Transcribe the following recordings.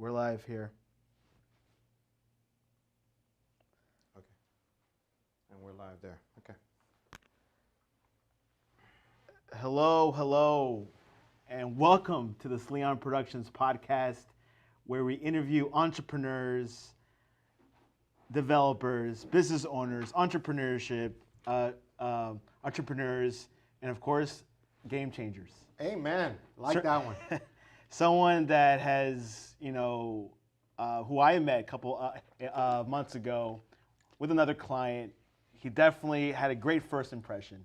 We're live here. Okay. And we're live there. Okay. Hello, and welcome to the Sleon Productions podcast, where we interview entrepreneurs, developers, business owners, entrepreneurship, entrepreneurs, and of course, game changers. Amen. Like that one. Someone that has, who I met a couple months ago with another client. He definitely had a great first impression.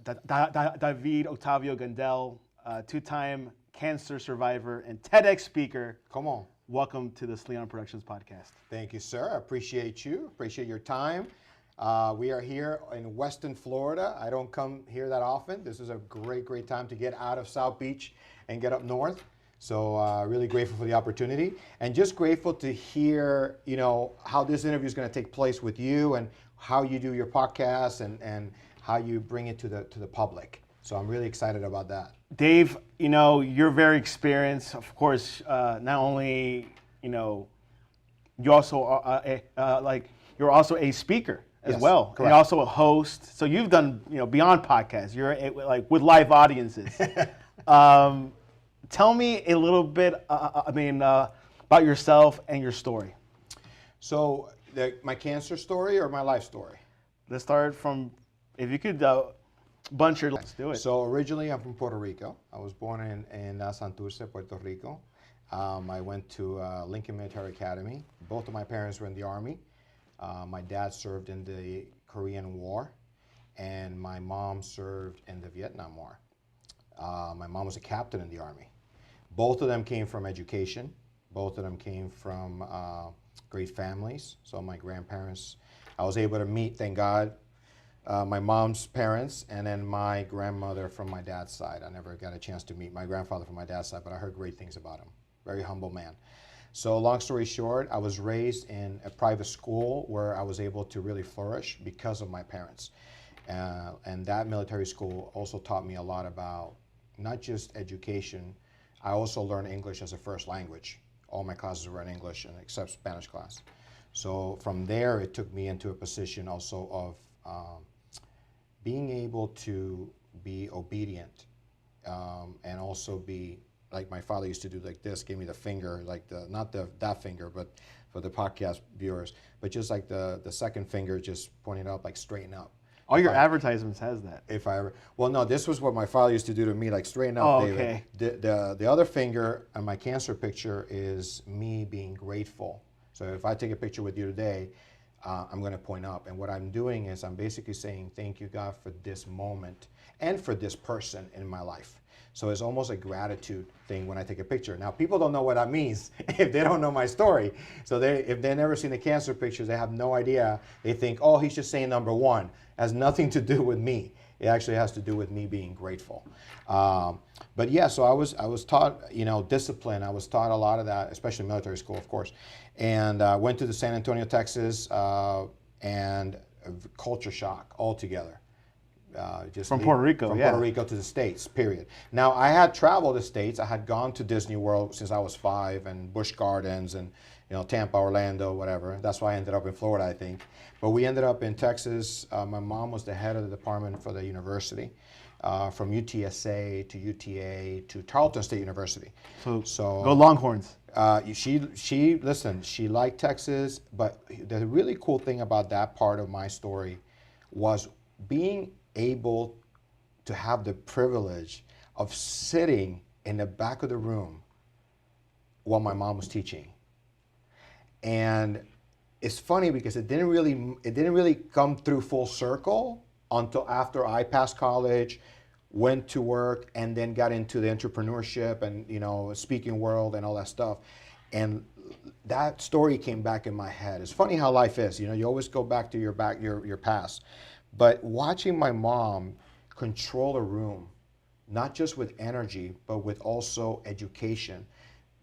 David Octavio Gandell, two-time cancer survivor and TEDx speaker. Come on. Welcome to the Sleon Productions podcast. Thank you, sir. I appreciate you. Appreciate your time. We are here in Western Florida. I don't come here that often. This is a great time to get out of South Beach and get up north. So really grateful for the opportunity, and just grateful to hear, how this interview is going to take place with you and how you do your podcast and how you bring it to the public. So I'm really excited about that. Dave, you're very experienced. Of course, not only, you also are, you're also a speaker as well. Correct. And you're also a host. So you've done, beyond podcasts. You're with live audiences. Tell me a little bit, about yourself and your story. So my cancer story or my life story? Let's start from, if you could bunch your, let's do it. So originally I'm from Puerto Rico. I was born in Santurce, Puerto Rico. I went to Lincoln Military Academy. Both of my parents were in the Army. My dad served in the Korean War, and my mom served in the Vietnam War. My mom was a captain in the Army. Both of them came from education. Both of them came from great families. So my grandparents, I was able to meet, thank God, my mom's parents, and then my grandmother from my dad's side. I never got a chance to meet my grandfather from my dad's side, but I heard great things about him. Very humble man. So long story short, I was raised in a private school where I was able to really flourish because of my parents. And that military school also taught me a lot about not just education. I also learned English as a first language. All my classes were in English except Spanish class. So from there, it took me into a position also of being able to be obedient and also be, like my father used to do, like this, give me the finger, like that finger, but for the podcast viewers, but just like the second finger, just pointing up, like straighten up. All your advertisements has that. If I ever, well, no, this was what my father used to do to me, like straighten up, oh, David. Okay. The other finger on my cancer picture is me being grateful. So if I take a picture with you today, I'm going to point up. And what I'm doing is I'm basically saying, thank you, God, for this moment and for this person in my life. So it's almost a gratitude thing when I take a picture. Now, people don't know what that means if they don't know my story. So if they've never seen the cancer pictures, they have no idea. They think, oh, he's just saying number one. It has nothing to do with me. It actually has to do with me being grateful. But yeah, so I was taught, discipline. I was taught a lot of that, especially military school, of course. And went to the San Antonio, Texas, and culture shock altogether. From Puerto Rico, From Puerto Rico to the States, period. Now, I had traveled the States. I had gone to Disney World since I was 5 and Busch Gardens and, Tampa, Orlando, whatever. That's why I ended up in Florida, I think. But we ended up in Texas. My mom was the head of the department for the university, from UTSA to UTA to Tarleton State University. So go Longhorns. She liked Texas, but the really cool thing about that part of my story was being able to have the privilege of sitting in the back of the room while my mom was teaching. And it's funny because it didn't really come through full circle until after I passed college, went to work, and then got into the entrepreneurship and speaking world and all that stuff. And that story came back in my head. It's funny how life is. You always go back to your past. But watching my mom control a room, not just with energy, but with also education,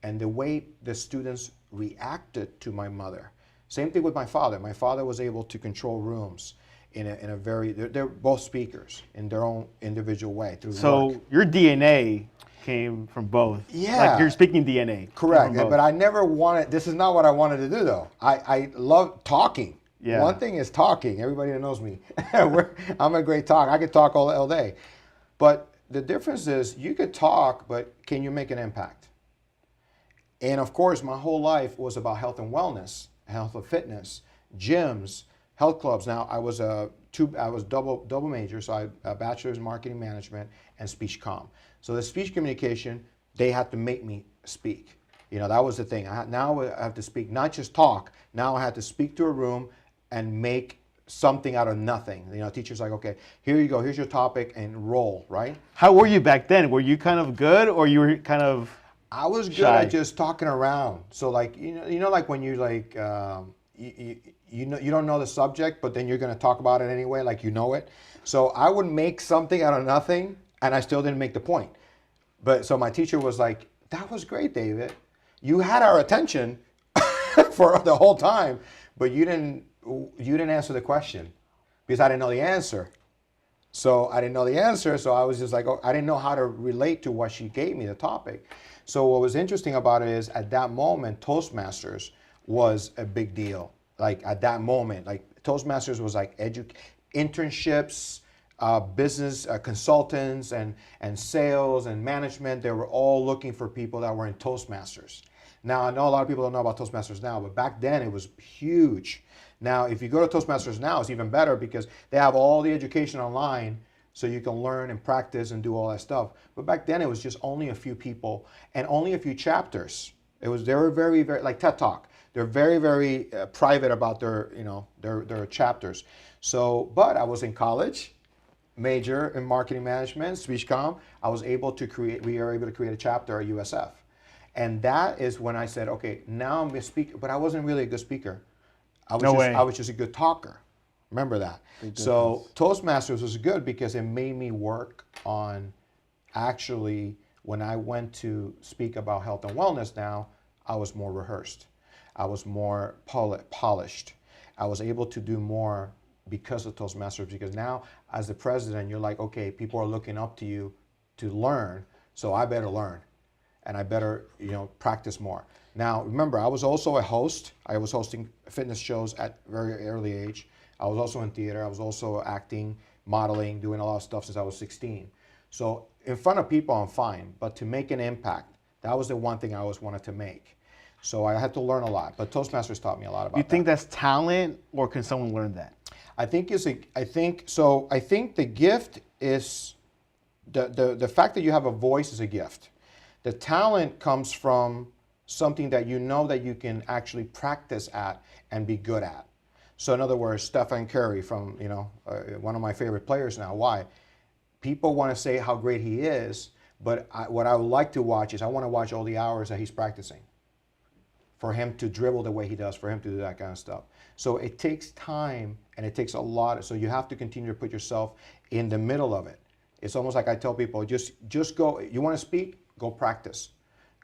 and the way the students reacted to my mother. Same thing with my father. My father was able to control rooms in a very, they're both speakers in their own individual way through work. Your DNA came from both. Yeah. Like your speaking DNA. Correct. But I never wanted, this is not what I wanted to do though. I love talking. Yeah. One thing is talking. Everybody that knows me, I'm a great talker. I could talk all day. But the difference is you could talk, but can you make an impact? And of course, my whole life was about health and wellness, health and fitness, gyms, health clubs. Now I was double major, so I a bachelor's in marketing management and speech comm. So the speech communication, they had to make me speak. You know, that was the thing. Now I have to speak, not just talk. Now I had to speak to a room and make something out of nothing. You know, teacher's like, okay, here you go, here's your topic, and roll, right? How were you back then? Were you kind of good, or you were kind of I was good shy? at just talking around. So like, you know, like when you like, you don't know the subject, but then you're going to talk about it anyway, like you know it. So I would make something out of nothing, and I still didn't make the point. But so my teacher was like, that was great, David. You had our attention for the whole time, but you didn't answer the question because I didn't know the answer. So I didn't know the answer, so I was just like, oh, I didn't know how to relate to what she gave me, the topic. So what was interesting about it is at that moment, Toastmasters was a big deal. Like at that moment, like Toastmasters was like internships, business consultants and sales and management. They were all looking for people that were in Toastmasters. Now, I know a lot of people don't know about Toastmasters now, but back then it was huge. Now, if you go to Toastmasters now, it's even better because they have all the education online so you can learn and practice and do all that stuff. But back then it was just only a few people and only a few chapters. They were very, very, like TED Talk. They're very, very private about their, you know, their chapters. So, but I was in college, major in marketing management, speech comm. We were able to create a chapter at USF. And that is when I said, okay, now I'm a speaker, but I wasn't really a good speaker. I was just a good talker. Remember that. So Toastmasters was good because it made me work on actually, when I went to speak about health and wellness now, I was more rehearsed. I was more polished. I was able to do more because of Toastmasters, because now as the president, you're like, okay, people are looking up to you to learn, so I better learn. And I better, you know, practice more. Now, remember, I was also a host. I was hosting fitness shows at a very early age. I was also in theater. I was also acting, modeling, doing a lot of stuff since I was 16. So in front of people, I'm fine. But to make an impact, that was the one thing I always wanted to make. So I had to learn a lot. But Toastmasters taught me a lot about that. You think that's talent, or can someone learn that? I think the gift is the fact that you have a voice is a gift. The talent comes from something that you know that you can actually practice at and be good at. So in other words, Stephen Curry from, you know, one of my favorite players now. Why? People want to say how great he is, but what I would like to watch is I want to watch all the hours that he's practicing for him to dribble the way he does, for him to do that kind of stuff. So it takes time and it takes a lot. So you have to continue to put yourself in the middle of it. It's almost like I tell people, just go, you want to speak? Go practice.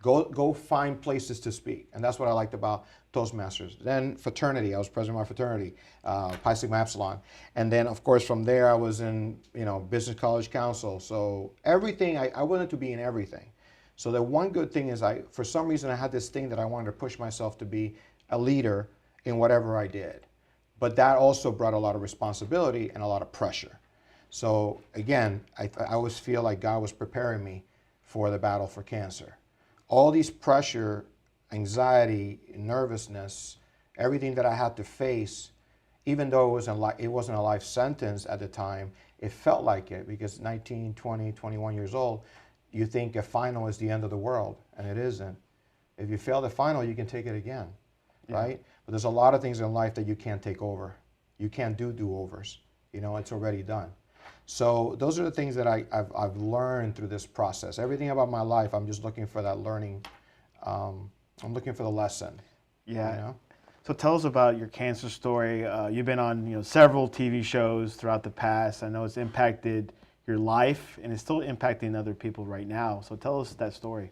Go find places to speak. And that's what I liked about Toastmasters. Then fraternity, I was president of my fraternity, Pi Sigma Epsilon. And then of course from there I was in, you know, business college council. So everything, I wanted to be in everything. So the one good thing is for some reason I had this thing that I wanted to push myself to be a leader in whatever I did. But that also brought a lot of responsibility and a lot of pressure. So again, I always feel like God was preparing me for the battle for cancer. All these pressure, anxiety, nervousness, everything that I had to face, even though it wasn't a life sentence at the time, it felt like it because 19, 20, 21 years old, you think a final is the end of the world, and it isn't. If you fail the final, you can take it again, right? But there's a lot of things in life that you can't take over. You can't do do-overs. You know, it's already done. So those are the things that I've learned through this process. Everything about my life, I'm just looking for that learning. I'm looking for the lesson. Yeah. You know? So tell us about your cancer story. You've been on, you know, several TV shows throughout the past. I know it's impacted your life, and it's still impacting other people right now. So tell us that story.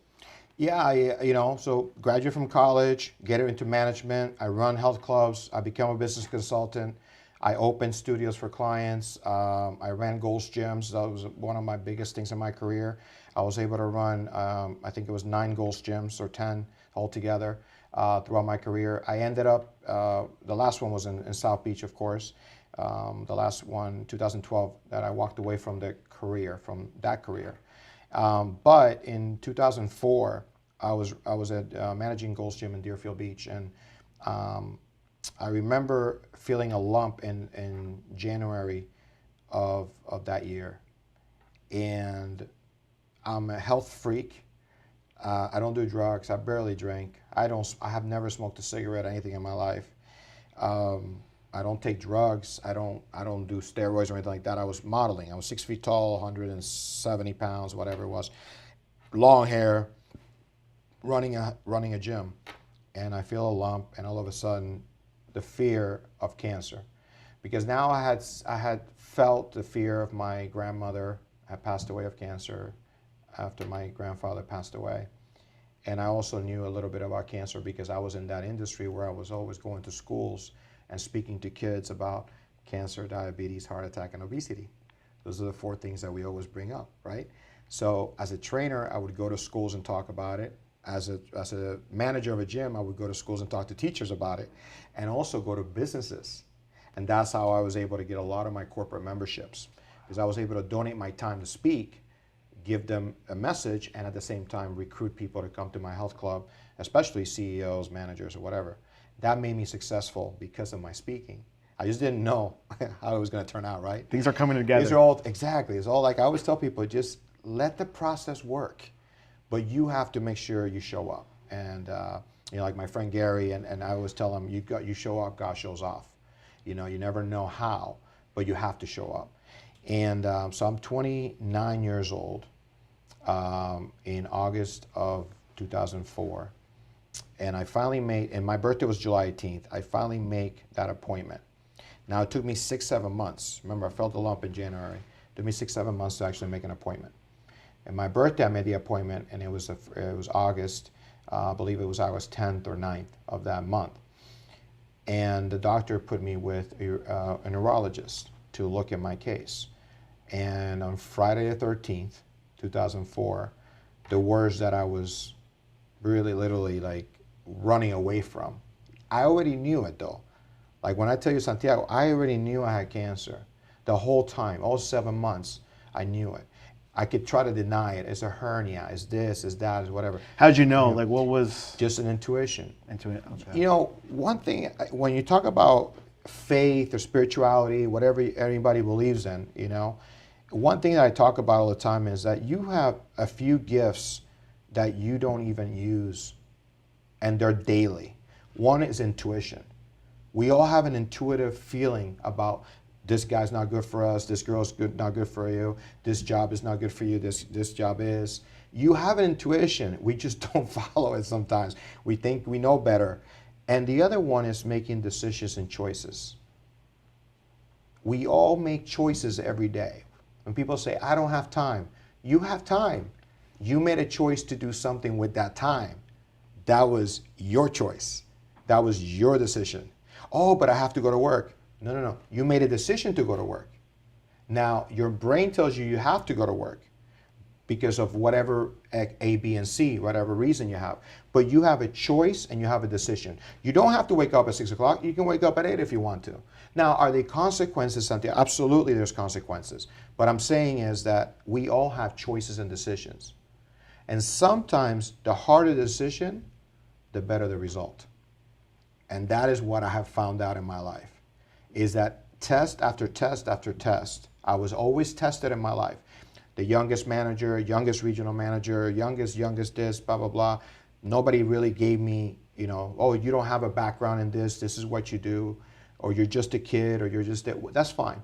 Yeah, so graduate from college, get into management. I run health clubs. I become a business consultant. I opened studios for clients. I ran Gold's Gyms. That was one of my biggest things in my career. I was able to run, I think it was 9 Gold's Gyms or 10 altogether throughout my career. I ended up, the last one was in South Beach, of course. The last one, 2012, that I walked away from from that career. But in 2004, I was at managing Gold's Gym in Deerfield Beach, and I remember feeling a lump in January of that year. And I'm a health freak. I don't do drugs. I barely drink. I have never smoked a cigarette or anything in my life. I don't take drugs. I don't do steroids or anything like that. I was modeling. I was 6 feet tall, 170 pounds, whatever it was. Long hair, running a gym. And I feel a lump, and all of a sudden, the fear of cancer. Because now I had felt the fear of my grandmother had passed away of cancer after my grandfather passed away. And I also knew a little bit about cancer because I was in that industry where I was always going to schools and speaking to kids about cancer, diabetes, heart attack, and obesity. Those are the 4 things that we always bring up, right? So as a trainer, I would go to schools and talk about it. As a manager of a gym, I would go to schools and talk to teachers about it, and also go to businesses. And that's how I was able to get a lot of my corporate memberships, because I was able to donate my time to speak, give them a message, and at the same time recruit people to come to my health club, especially CEOs, managers, or whatever. That made me successful because of my speaking. I just didn't know how it was going to turn out, right? Things are coming together. These are all, exactly. It's all like I always tell people, just let the process work. But you have to make sure you show up. And like my friend Gary, and I always tell him, you show up, God shows off. You never know how, but you have to show up. And so I'm 29 years old in August of 2004. And I finally and my birthday was July 18th, I finally make that appointment. Now it took me 6-7 months. Remember, I felt the lump in January. It took me 6-7 months to actually make an appointment. And my birthday, I made the appointment, and it was August, I believe it was August 10th or 9th of that month. And the doctor put me with a neurologist to look at my case. And on Friday the 13th, 2004, the words that I was really literally like running away from, I already knew it though. Like when I tell you, Santiago, I already knew I had cancer. The whole time, all 7 months, I knew it. I could try to deny it. It's a hernia, it's this, it's that, it's whatever. How'd you know? Like what was? Just an intuition. Okay. One thing, when you talk about faith or spirituality, whatever anybody believes in, one thing that I talk about all the time is that you have a few gifts that you don't even use, and they're daily. One is intuition. We all have an intuitive feeling about this guy's not good for us, this girl's not good for you, this job is not good for you, this job is. You have an intuition, we just don't follow it sometimes. We think we know better. And the other one is making decisions and choices. We all make choices every day. When people say, I don't have time, you have time. You made a choice to do something with that time. That was your choice. That was your decision. Oh, but I have to go to work. No. You made a decision to go to work. Now, your brain tells you have to go to work because of whatever A, B, and C, whatever reason you have. But you have a choice and you have a decision. You don't have to wake up at 6 o'clock. You can wake up at 8 if you want to. Now, are there consequences, Santiago? Absolutely, there's consequences. What I'm saying is that we all have choices and decisions. And sometimes the harder the decision, the better the result. And that is what I have found out in my life, is that test after test after test, I was always tested in my life. The youngest manager, youngest regional manager, youngest this, blah, blah, blah. Nobody really gave me, oh, you don't have a background in this is what you do, or you're just a kid, or you're just, that's fine.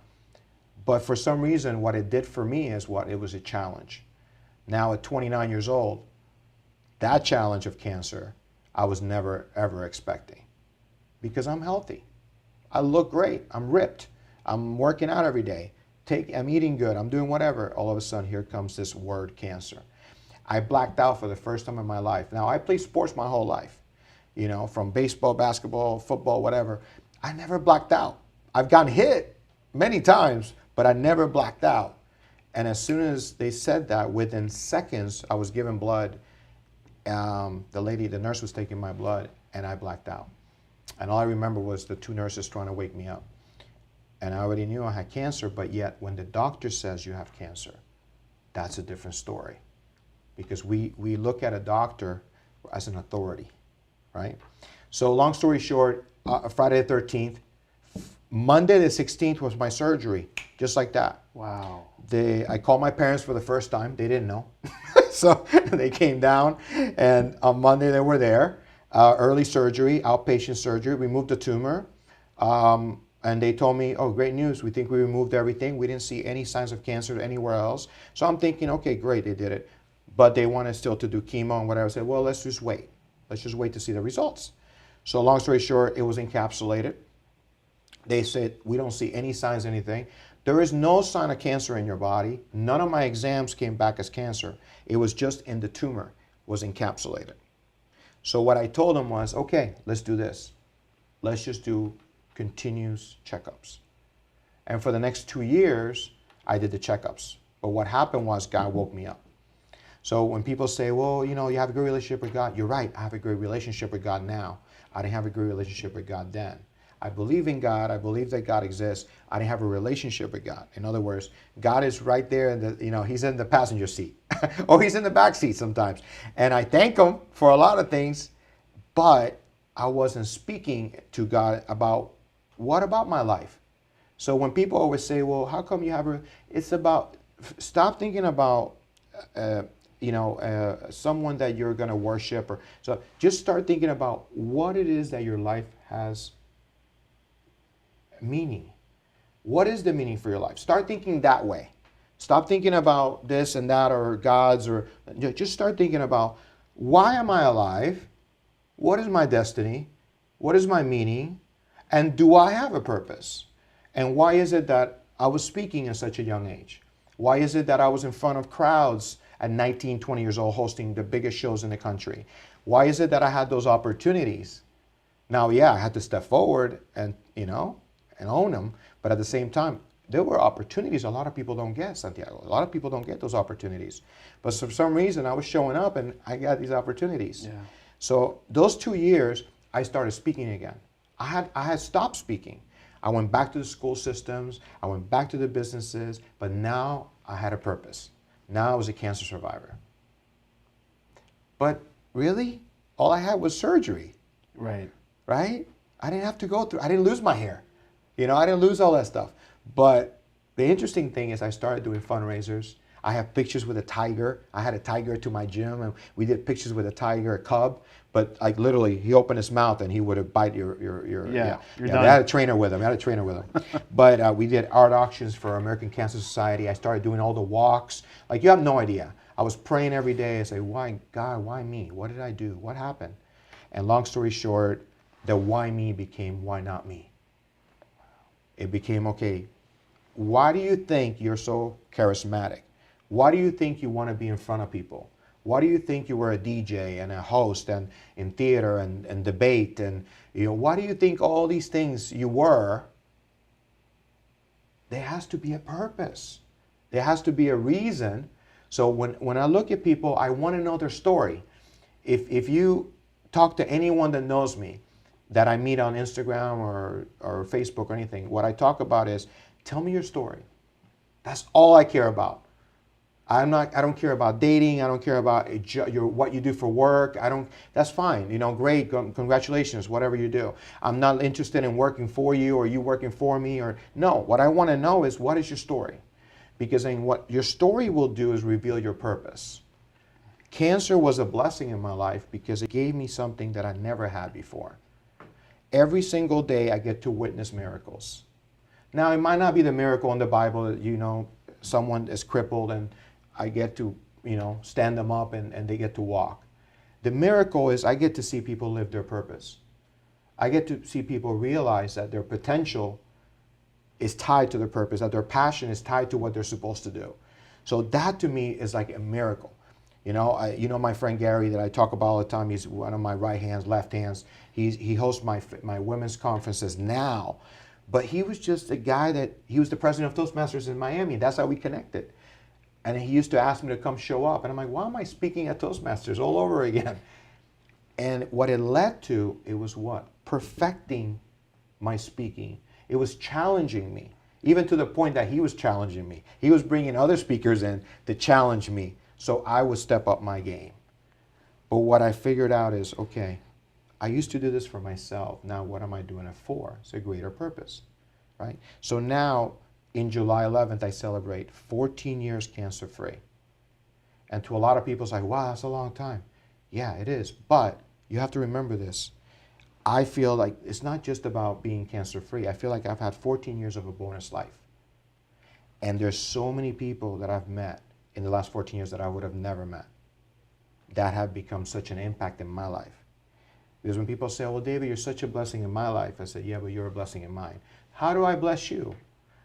But for some reason, what it did for me is it was a challenge. Now at 29 years old, that challenge of cancer, I was never, ever expecting, because I'm healthy. I look great. I'm ripped. I'm working out every day. I'm eating good. I'm doing whatever. All of a sudden, here comes this word, cancer. I blacked out for the first time in my life. Now, I played sports my whole life, from baseball, basketball, football, whatever. I never blacked out. I've gotten hit many times, but I never blacked out. And as soon as they said that, within seconds, I was given blood. The nurse was taking my blood, and I blacked out. And all I remember was the two nurses trying to wake me up. And I already knew I had cancer, but yet when the doctor says you have cancer, that's a different story. Because we look at a doctor as an authority, right? So long story short, Friday the 13th, Monday the 16th was my surgery, just like that. Wow. I called my parents for the first time. They didn't know. So they came down, and on Monday they were there. Early surgery, outpatient surgery. We removed the tumor. And they told me, oh, great news. We think we removed everything. We didn't see any signs of cancer anywhere else. So I'm thinking, okay, great, they did it. But they wanted still to do chemo and whatever. I said, well, let's just wait. Let's just wait to see the results. So long story short, it was encapsulated. They said, we don't see any signs of anything. There is no sign of cancer in your body. None of my exams came back as cancer. It was just in the tumor, was encapsulated. So what I told them was, okay, let's do this. Let's just do continuous checkups. And for the next 2 years, I did the checkups. But what happened was God woke me up. So when people say, well, you have a good relationship with God, you're right, I have a great relationship with God now. I didn't have a great relationship with God then. I believe in God. I believe that God exists. I didn't have a relationship with God. In other words, God is right there, He's in the passenger seat, or He's in the back seat sometimes. And I thank Him for a lot of things, but I wasn't speaking to God about what about my life. So when people always say, well, how come you have it's about, stop thinking about, someone that you're going to worship. So just start thinking about what it is that your life has meaning. What is the meaning for your life? Start thinking that way. Stop thinking about this and that or gods, or just start thinking about, why am I alive? What is my destiny? What is my meaning? And do I have a purpose? And why is it that I was speaking at such a young age? Why is it that I was in front of crowds at 19, 20 years old hosting the biggest shows in the country? Why is it that I had those opportunities? Now, yeah, I had to step forward and own them. But at the same time, there were opportunities a lot of people don't get, Santiago. A lot of people don't get those opportunities. But for some reason, I was showing up and I got these opportunities. Yeah. So those 2 years, I started speaking again. I had stopped speaking. I went back to the school systems. I went back to the businesses. But now I had a purpose. Now I was a cancer survivor. But really, all I had was surgery. Right. Right? I didn't have to go through, I didn't lose my hair. I didn't lose all that stuff. But the interesting thing is I started doing fundraisers. I have pictures with a tiger. I had a tiger to my gym, and we did pictures with a tiger, a cub. But like literally, he opened his mouth and he would bite your You're done. I had a trainer with him. But we did art auctions for American Cancer Society. I started doing all the walks. Like, you have no idea. I was praying every day. I say, why God? Why me? What did I do? What happened? And long story short, the why me became why not me. It became, okay, why do you think you're so charismatic? Why do you think you want to be in front of people? Why do you think you were a DJ and a host and in theater and debate? And why do you think all these things you were? There has to be a purpose. There has to be a reason. So when I look at people, I want to know their story. If you talk to anyone that knows me, that I meet on Instagram or Facebook or anything, what I talk about is, tell me your story. That's all I care about. I don't care about dating. I don't care about what you do for work. That's fine. Great. Congratulations, whatever you do. I'm not interested in working for you or you working for me no. What I want to know is, what is your story? Because then what your story will do is reveal your purpose. Cancer was a blessing in my life because it gave me something that I never had before. Every single day I get to witness miracles. Now, it might not be the miracle in the Bible that, someone is crippled and I get to, stand them up and they get to walk. The miracle is I get to see people live their purpose. I get to see people realize that their potential is tied to their purpose, that their passion is tied to what they're supposed to do. So that to me is like a miracle. My friend Gary that I talk about all the time, he's one of my right hands, left hands. He hosts my women's conferences now. But he was just a guy he was the president of Toastmasters in Miami. That's how we connected. And he used to ask me to come show up. And I'm like, why am I speaking at Toastmasters all over again? And what it led to, it was what? Perfecting my speaking. It was challenging me, even to the point that he was challenging me. He was bringing other speakers in to challenge me so I would step up my game. But what I figured out is, okay, I used to do this for myself. Now what am I doing it for? It's a greater purpose, right? So now, in July 11th, I celebrate 14 years cancer-free. And to a lot of people, it's like, wow, that's a long time. Yeah, it is. But you have to remember this. I feel like it's not just about being cancer-free. I feel like I've had 14 years of a bonus life. And there's so many people that I've met in the last 14 years that I would have never met that have become such an impact in my life. Because when people say, well, David, you're such a blessing in my life, I said, yeah, but you're a blessing in mine. How do I bless you?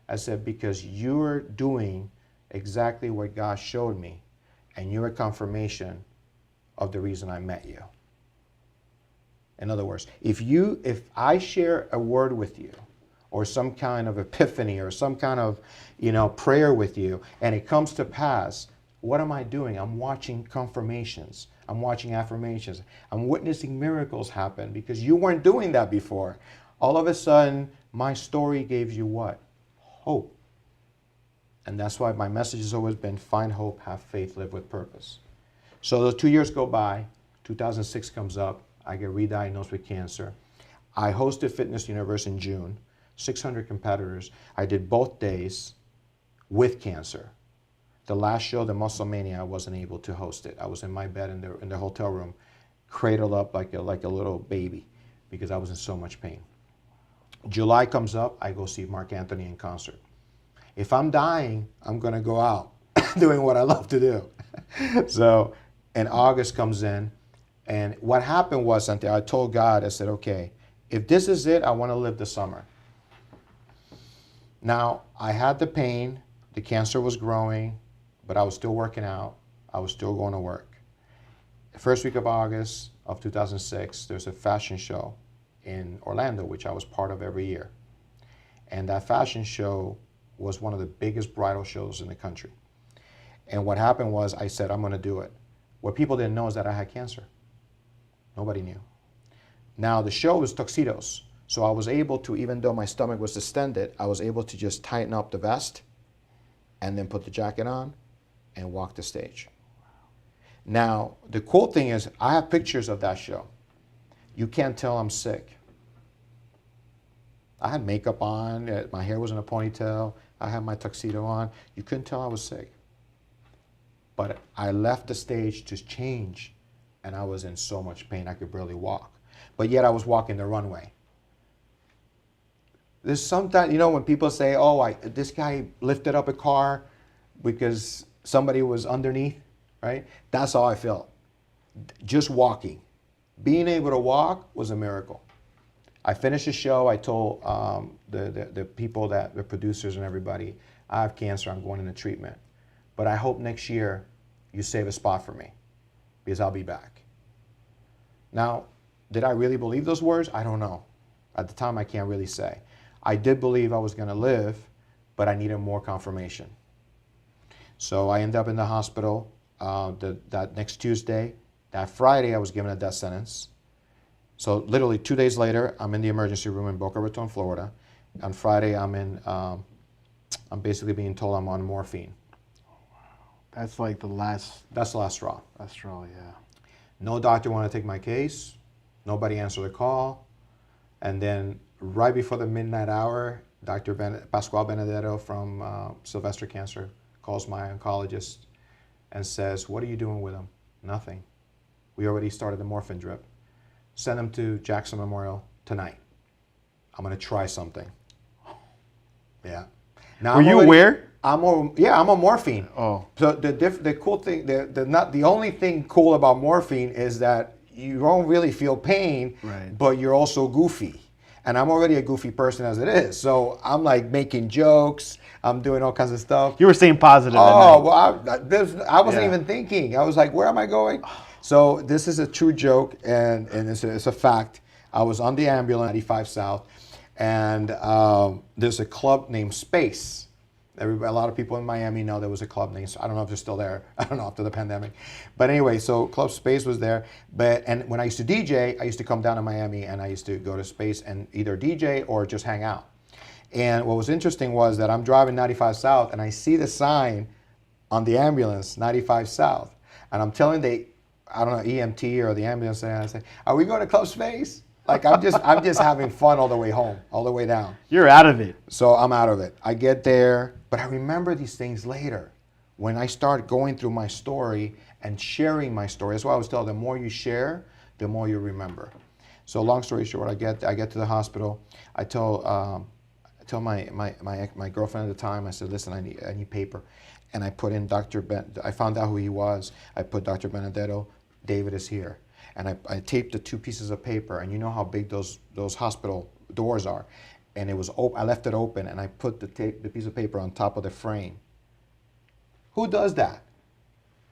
I said, because you're doing exactly what God showed me, and you're a confirmation of the reason I met you. In other words, if I share a word with you, or some kind of epiphany, or some kind of, prayer with you, and it comes to pass, what am I doing? I'm watching confirmations. I'm watching affirmations. I'm witnessing miracles happen because you weren't doing that before. All of a sudden, my story gave you what? Hope. And that's why my message has always been find hope, have faith, live with purpose. So the 2 years go by, 2006 comes up, I get re-diagnosed with cancer. I hosted Fitness Universe in June, 600 competitors. I did both days with cancer. The last show, the Muscle Mania, I wasn't able to host it. I was in my bed in the hotel room, cradled up like a little baby because I was in so much pain. July comes up, I go see Mark Anthony in concert. If I'm dying, I'm gonna go out doing what I love to do. So, and August comes in, and what happened was, I told God, I said, okay, if this is it, I wanna live the summer. Now, I had the pain, the cancer was growing, but I was still working out. I was still going to work. The first week of August of 2006, there's a fashion show in Orlando, which I was part of every year. And that fashion show was one of the biggest bridal shows in the country. And what happened was I said, I'm going to do it. What people didn't know is that I had cancer. Nobody knew. Now, the show was tuxedos. So I was able to, even though my stomach was distended, I was able to just tighten up the vest and then put the jacket on and walk the stage. Now, the cool thing is I have pictures of that show. You can't tell I'm sick. I had makeup on, my hair was in a ponytail, I had my tuxedo on. You couldn't tell I was sick. But I left the stage to change, and I was in so much pain I could barely walk. But yet I was walking the runway. There's sometimes, when people say, oh, this guy lifted up a car because somebody was underneath, right? That's how I felt. Just walking. Being able to walk was a miracle. I finished the show. I told the people, the producers and everybody, I have cancer. I'm going into treatment. But I hope next year you save a spot for me because I'll be back. Now, did I really believe those words? I don't know. At the time, I can't really say. I did believe I was going to live, but I needed more confirmation. So I ended up in the hospital that next Tuesday. That Friday, I was given a death sentence. So literally 2 days later, I'm in the emergency room in Boca Raton, Florida. On Friday, I'm basically being told I'm on morphine. That's like the last. That's the last straw. Last straw, yeah. No doctor wanted to take my case. Nobody answered the call. And then right before the midnight hour, Dr. Pascual Benedetto from Sylvester Cancer calls my oncologist and says, what are you doing with him? Nothing. We already started the morphine drip. Send him to Jackson Memorial tonight. I'm going to try something. Yeah. Now Were you aware? I'm on morphine. Oh. So the cool thing, the only thing cool about morphine is that you don't really feel pain, right, but you're also goofy. And I'm already a goofy person as it is. So I'm like making jokes. I'm doing all kinds of stuff. You were staying positive. Oh, well, I wasn't even thinking. I was like, where am I going? So this is a true joke, and it's a fact. I was on the ambulance, 95 South, and there's a club named Space. Everybody, a lot of people in Miami know there was a club named, so I don't know if they're still there. I don't know, after the pandemic. But anyway, so Club Space was there. And when I used to DJ, I used to come down to Miami and I used to go to Space and either DJ or just hang out. And what was interesting was that I'm driving 95 South and I see the sign on the ambulance, 95 South. And I'm telling I don't know, EMT or the ambulance, and I say, are we going to Club Space? Like I'm just having fun all the way home, all the way down. You're out of it. So I'm out of it. I get there, but I remember these things later. When I start going through my story and sharing my story, that's why I was told the more you share, the more you remember. So long story short, I get to the hospital. I tell my girlfriend at the time, I said, listen, I need paper. And I put in I found out who he was. I put Dr. Benedetto, David is here. And I taped the 2 pieces of paper, and you know how big those hospital doors are. And it was I left it open, and I put the piece of paper on top of the frame. Who does that?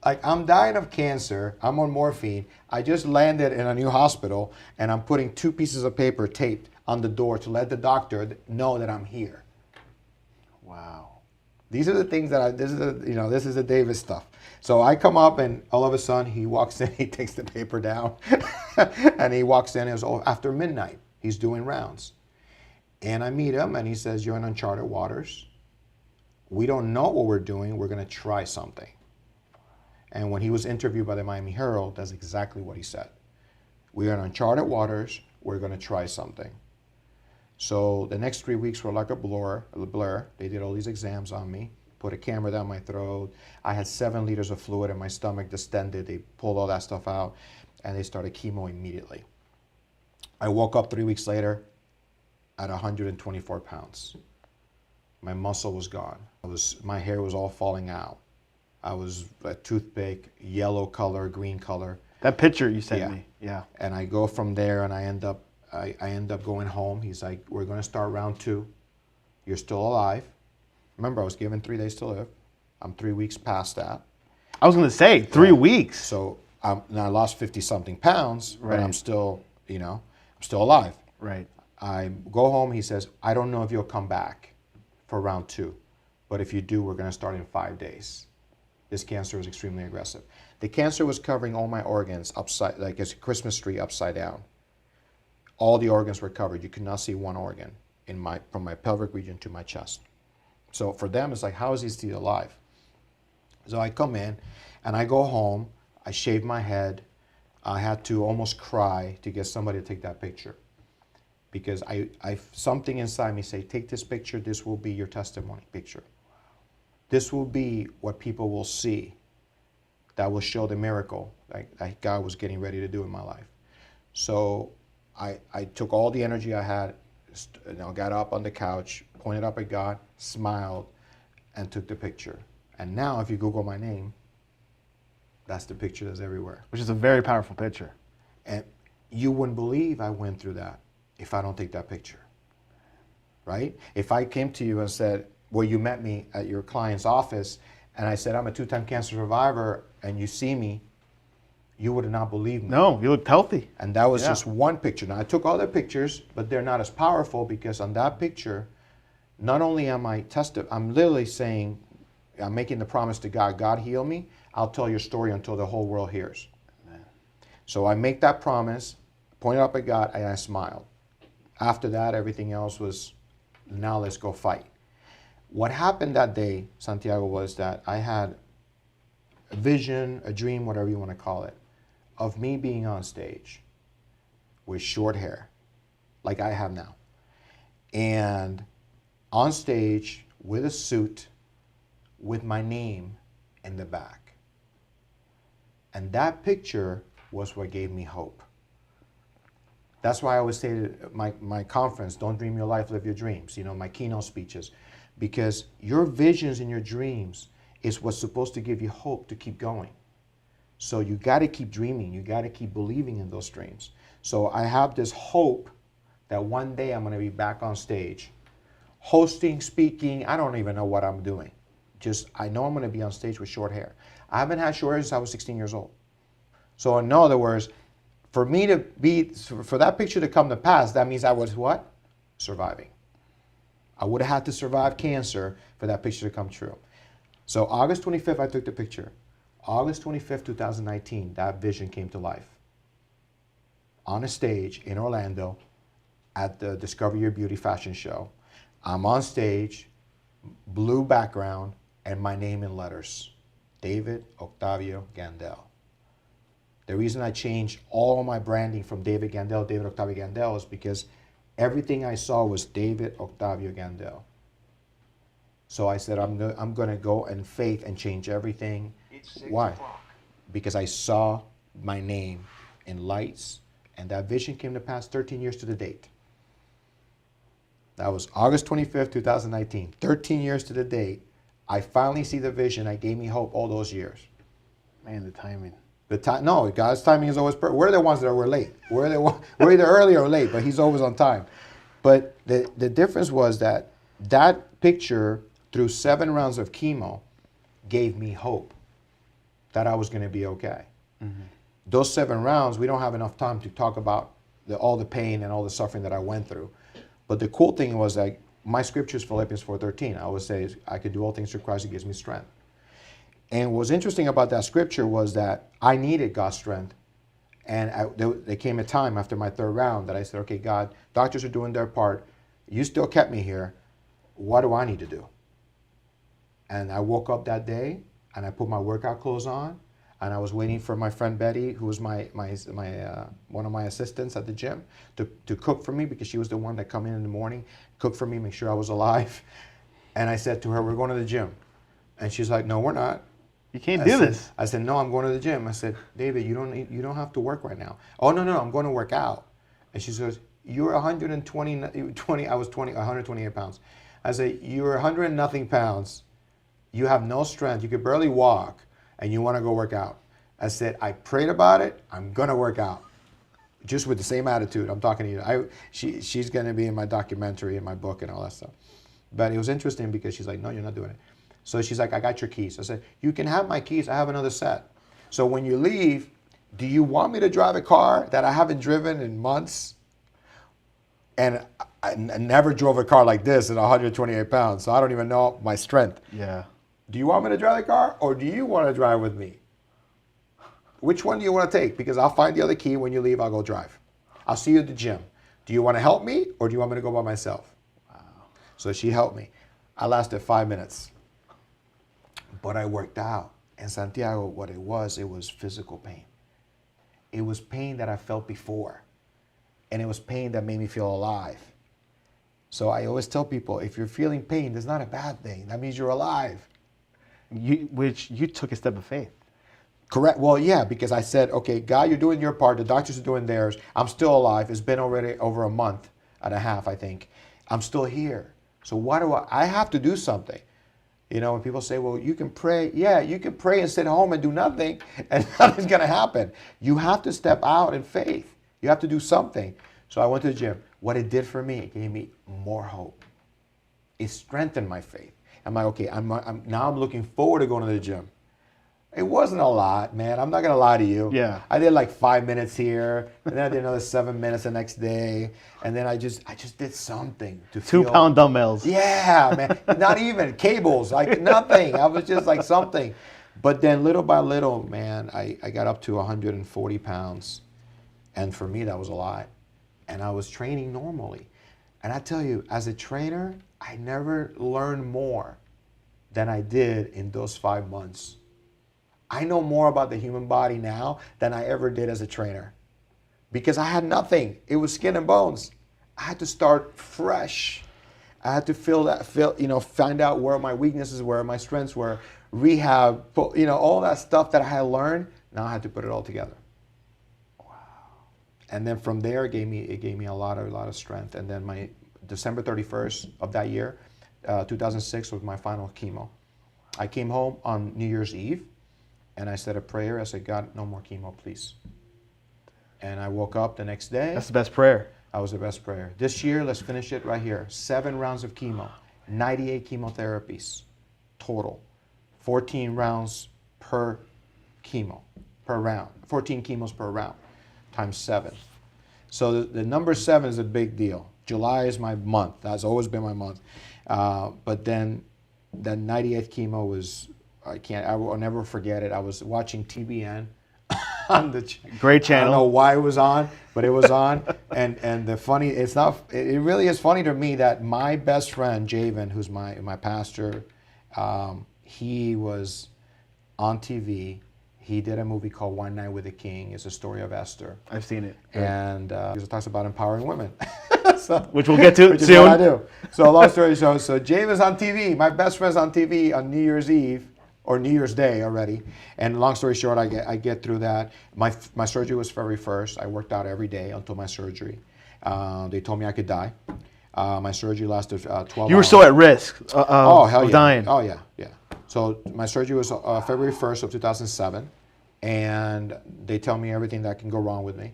Like, I'm dying of cancer, I'm on morphine, I just landed in a new hospital, and I'm putting 2 pieces of paper taped on the door to let the doctor know that I'm here. Wow. These are the things that this is the Davis stuff. So I come up and all of a sudden he walks in, he takes the paper down and he walks in, it was after midnight, he's doing rounds. And I meet him and he says, you're in uncharted waters. We don't know what we're doing, we're gonna try something. And when he was interviewed by the Miami Herald, that's exactly what he said. We are in uncharted waters, we're gonna try something. So the next 3 weeks were like a blur. They did all these exams on me, put a camera down my throat. I had 7 liters of fluid in my stomach, distended. They pulled all that stuff out, and they started chemo immediately. I woke up 3 weeks later at 124 pounds. My muscle was gone. My hair was all falling out. I was a toothpick, yellow color, green color. That picture you sent me, yeah. And I go from there, and I end up going home. He's like, we're going to start round 2. You're still alive. Remember, I was given 3 days to live. I'm 3 weeks past that. I was going to say 3 weeks. So now I lost 50-something pounds, right. But I'm still, I'm still alive. Right. I go home. He says, I don't know if you'll come back for round 2, but if you do, we're going to start in 5 days. This cancer was extremely aggressive. The cancer was covering all my organs upside, like a Christmas tree upside down. All the organs were covered. You could not see one organ from my pelvic region to my chest. So for them, it's like, how is he still alive? So I come in and I go home. I shave my head. I had to almost cry to get somebody to take that picture, because something inside me say, take this picture. This will be your testimony picture. This will be what people will see. That will show the miracle that God was getting ready to do in my life. So I took all the energy I had, got up on the couch, pointed up at God, smiled, and took the picture. And now if you Google my name, that's the picture that's everywhere. Which is a very powerful picture. And you wouldn't believe I went through that if I don't take that picture, right? If I came to you and said, well, you met me at your client's office, and I said, I'm a 2-time cancer survivor, and you see me, you would not believe me. No, you looked healthy. And that was just one picture. Now, I took other pictures, but they're not as powerful, because on that picture, not only am I tested, I'm literally saying, I'm making the promise to God, God heal me, I'll tell your story until the whole world hears. Amen. So I make that promise, pointed up at God, and I smiled. After that, everything else was, now let's go fight. What happened that day, Santiago, was that I had a vision, a dream, whatever you want to call it, of me being on stage with short hair, like I have now, and on stage with a suit with my name in the back. And that picture was what gave me hope. That's why I always say to my conference, don't dream your life, live your dreams, my keynote speeches, because your visions and your dreams is what's supposed to give you hope to keep going. So you got to keep dreaming. You got to keep believing in those dreams. So I have this hope that one day I'm going to be back on stage, hosting, speaking. I don't even know what I'm doing. Just I know I'm going to be on stage with short hair. I haven't had short hair since I was 16 years old. So in other words, for that picture to come to pass, that means I was what? Surviving. I would have had to survive cancer for that picture to come true. So August 25th, I took the picture. August 25th, 2019, that vision came to life. On a stage in Orlando at the Discover Your Beauty fashion show. I'm on stage, blue background, and my name in letters. David Octavio Gandell. The reason I changed all my branding from David Gandell, David Octavio Gandell, is because everything I saw was David Octavio Gandell. So I said, I'm going to go in faith and change everything. Why? Because I saw my name in lights, and that vision came to pass 13 years to the date. That was August 25th, 2019. 13 years to the date. I finally see the vision that gave me hope all those years. Man, the timing. No, God's timing is always perfect. We're the ones that were late. We're either early or late, but He's always on time. But the difference was that picture, through 7 rounds of chemo, gave me hope that I was going to be okay. Mm-hmm. Those 7 rounds, we don't have enough time to talk about all the pain and all the suffering that I went through. But the cool thing was that my scripture is Philippians 4:13. I always say, I could do all things through Christ who gives me strength. And what was interesting about that scripture was that I needed God's strength. And there came a time after my 3rd round that I said, okay, God, doctors are doing their part. You still kept me here. What do I need to do? And I woke up that day and I put my workout clothes on, and I was waiting for my friend Betty, who was one of my assistants at the gym, to cook for me, because she was the one that come in the morning, cook for me, make sure I was alive. And I said to her, we're going to the gym. And she's like, no, we're not. You can't do this. I said, no, I'm going to the gym. I said, David, you don't have to work right now. Oh, no, I'm going to work out. And she says, you're 128 pounds. I said, you're 100 and nothing pounds. You have no strength. You could barely walk, and you want to go work out. I said, I prayed about it. I'm going to work out. Just with the same attitude. I'm talking to you. She's going to be in my documentary, in my book, and all that stuff. But it was interesting because she's like, no, you're not doing it. So she's like, I got your keys. I said, you can have my keys. I have another set. So when you leave, do you want me to drive a car that I haven't driven in months? And I never drove a car like this at 128 pounds, so I don't even know my strength. Yeah. Do you want me to drive the car, or do you want to drive with me? Which one do you want to take? Because I'll find the other key. When you leave, I'll go drive. I'll see you at the gym. Do you want to help me, or do you want me to go by myself? Wow. So she helped me. I lasted 5 minutes. But I worked out. And Santiago, what it was physical pain. It was pain that I felt before. And it was pain that made me feel alive. So I always tell people, if you're feeling pain, that's not a bad thing. That means you're alive. Which you took a step of faith. Correct. Well, yeah, because I said, okay, God, you're doing your part. The doctors are doing theirs. I'm still alive. It's been already over a month and a half, I think. I'm still here. So why do I have to do something? You know, when people say, well, you can pray. Yeah, you can pray and sit home and do nothing, and nothing's going to happen. You have to step out in faith. You have to do something. So I went to the gym. What it did for me, it gave me more hope. It strengthened my faith. I'm like, okay, now I'm looking forward to going to the gym. It wasn't a lot, man. I'm not going to lie to you. Yeah. I did like 5 minutes here, and then I did another 7 minutes the next day, and then I just did something to feel. 2-pound dumbbells. Yeah, man. Not even cables, like nothing. I was just like something. But then little by little, man, I got up to 140 pounds. And for me, that was a lot. And I was training normally. And I tell you, as a trainer, I never learned more than I did in those 5 months. I know more about the human body now than I ever did as a trainer, because I had nothing. It was skin and bones. I had to start fresh. I had to find out where my weaknesses were, my strengths were, rehab, all that stuff that I had learned. Now I had to put it all together. Wow. And then from there, it gave me a lot of strength. And then my December 31st of that year, 2006, was my final chemo. I came home on New Year's Eve, and I said a prayer. I said, God, no more chemo, please. And I woke up the next day. That's the best prayer. That was the best prayer. This year, let's finish it right here. 7 rounds of chemo, 98 chemotherapies total, 14 rounds per round, 14 chemos per round, times 7. So the number 7 is a big deal July is my month. That's always been my month. But then the 98th chemo was, I will never forget it. I was watching TBN on the Great channel. I don't know why it was on, but it was on. and the funny, it really is funny to me that my best friend, Javen, who's my pastor, he was on TV. He did a movie called One Night with the King. It's a story of Esther. I've seen it. And it talks about empowering women. Which we'll get to which soon. Is what I do. So long story short, so Javen's on TV. My best friend's on TV on New Year's Eve or New Year's Day already. And long story short, I get through that. My surgery was February 1st. I worked out every day until my surgery. They told me I could die. My surgery lasted 12 hours. You were so at risk of dying. Oh, yeah. So my surgery was February 1st of 2007. And they tell me everything that can go wrong with me.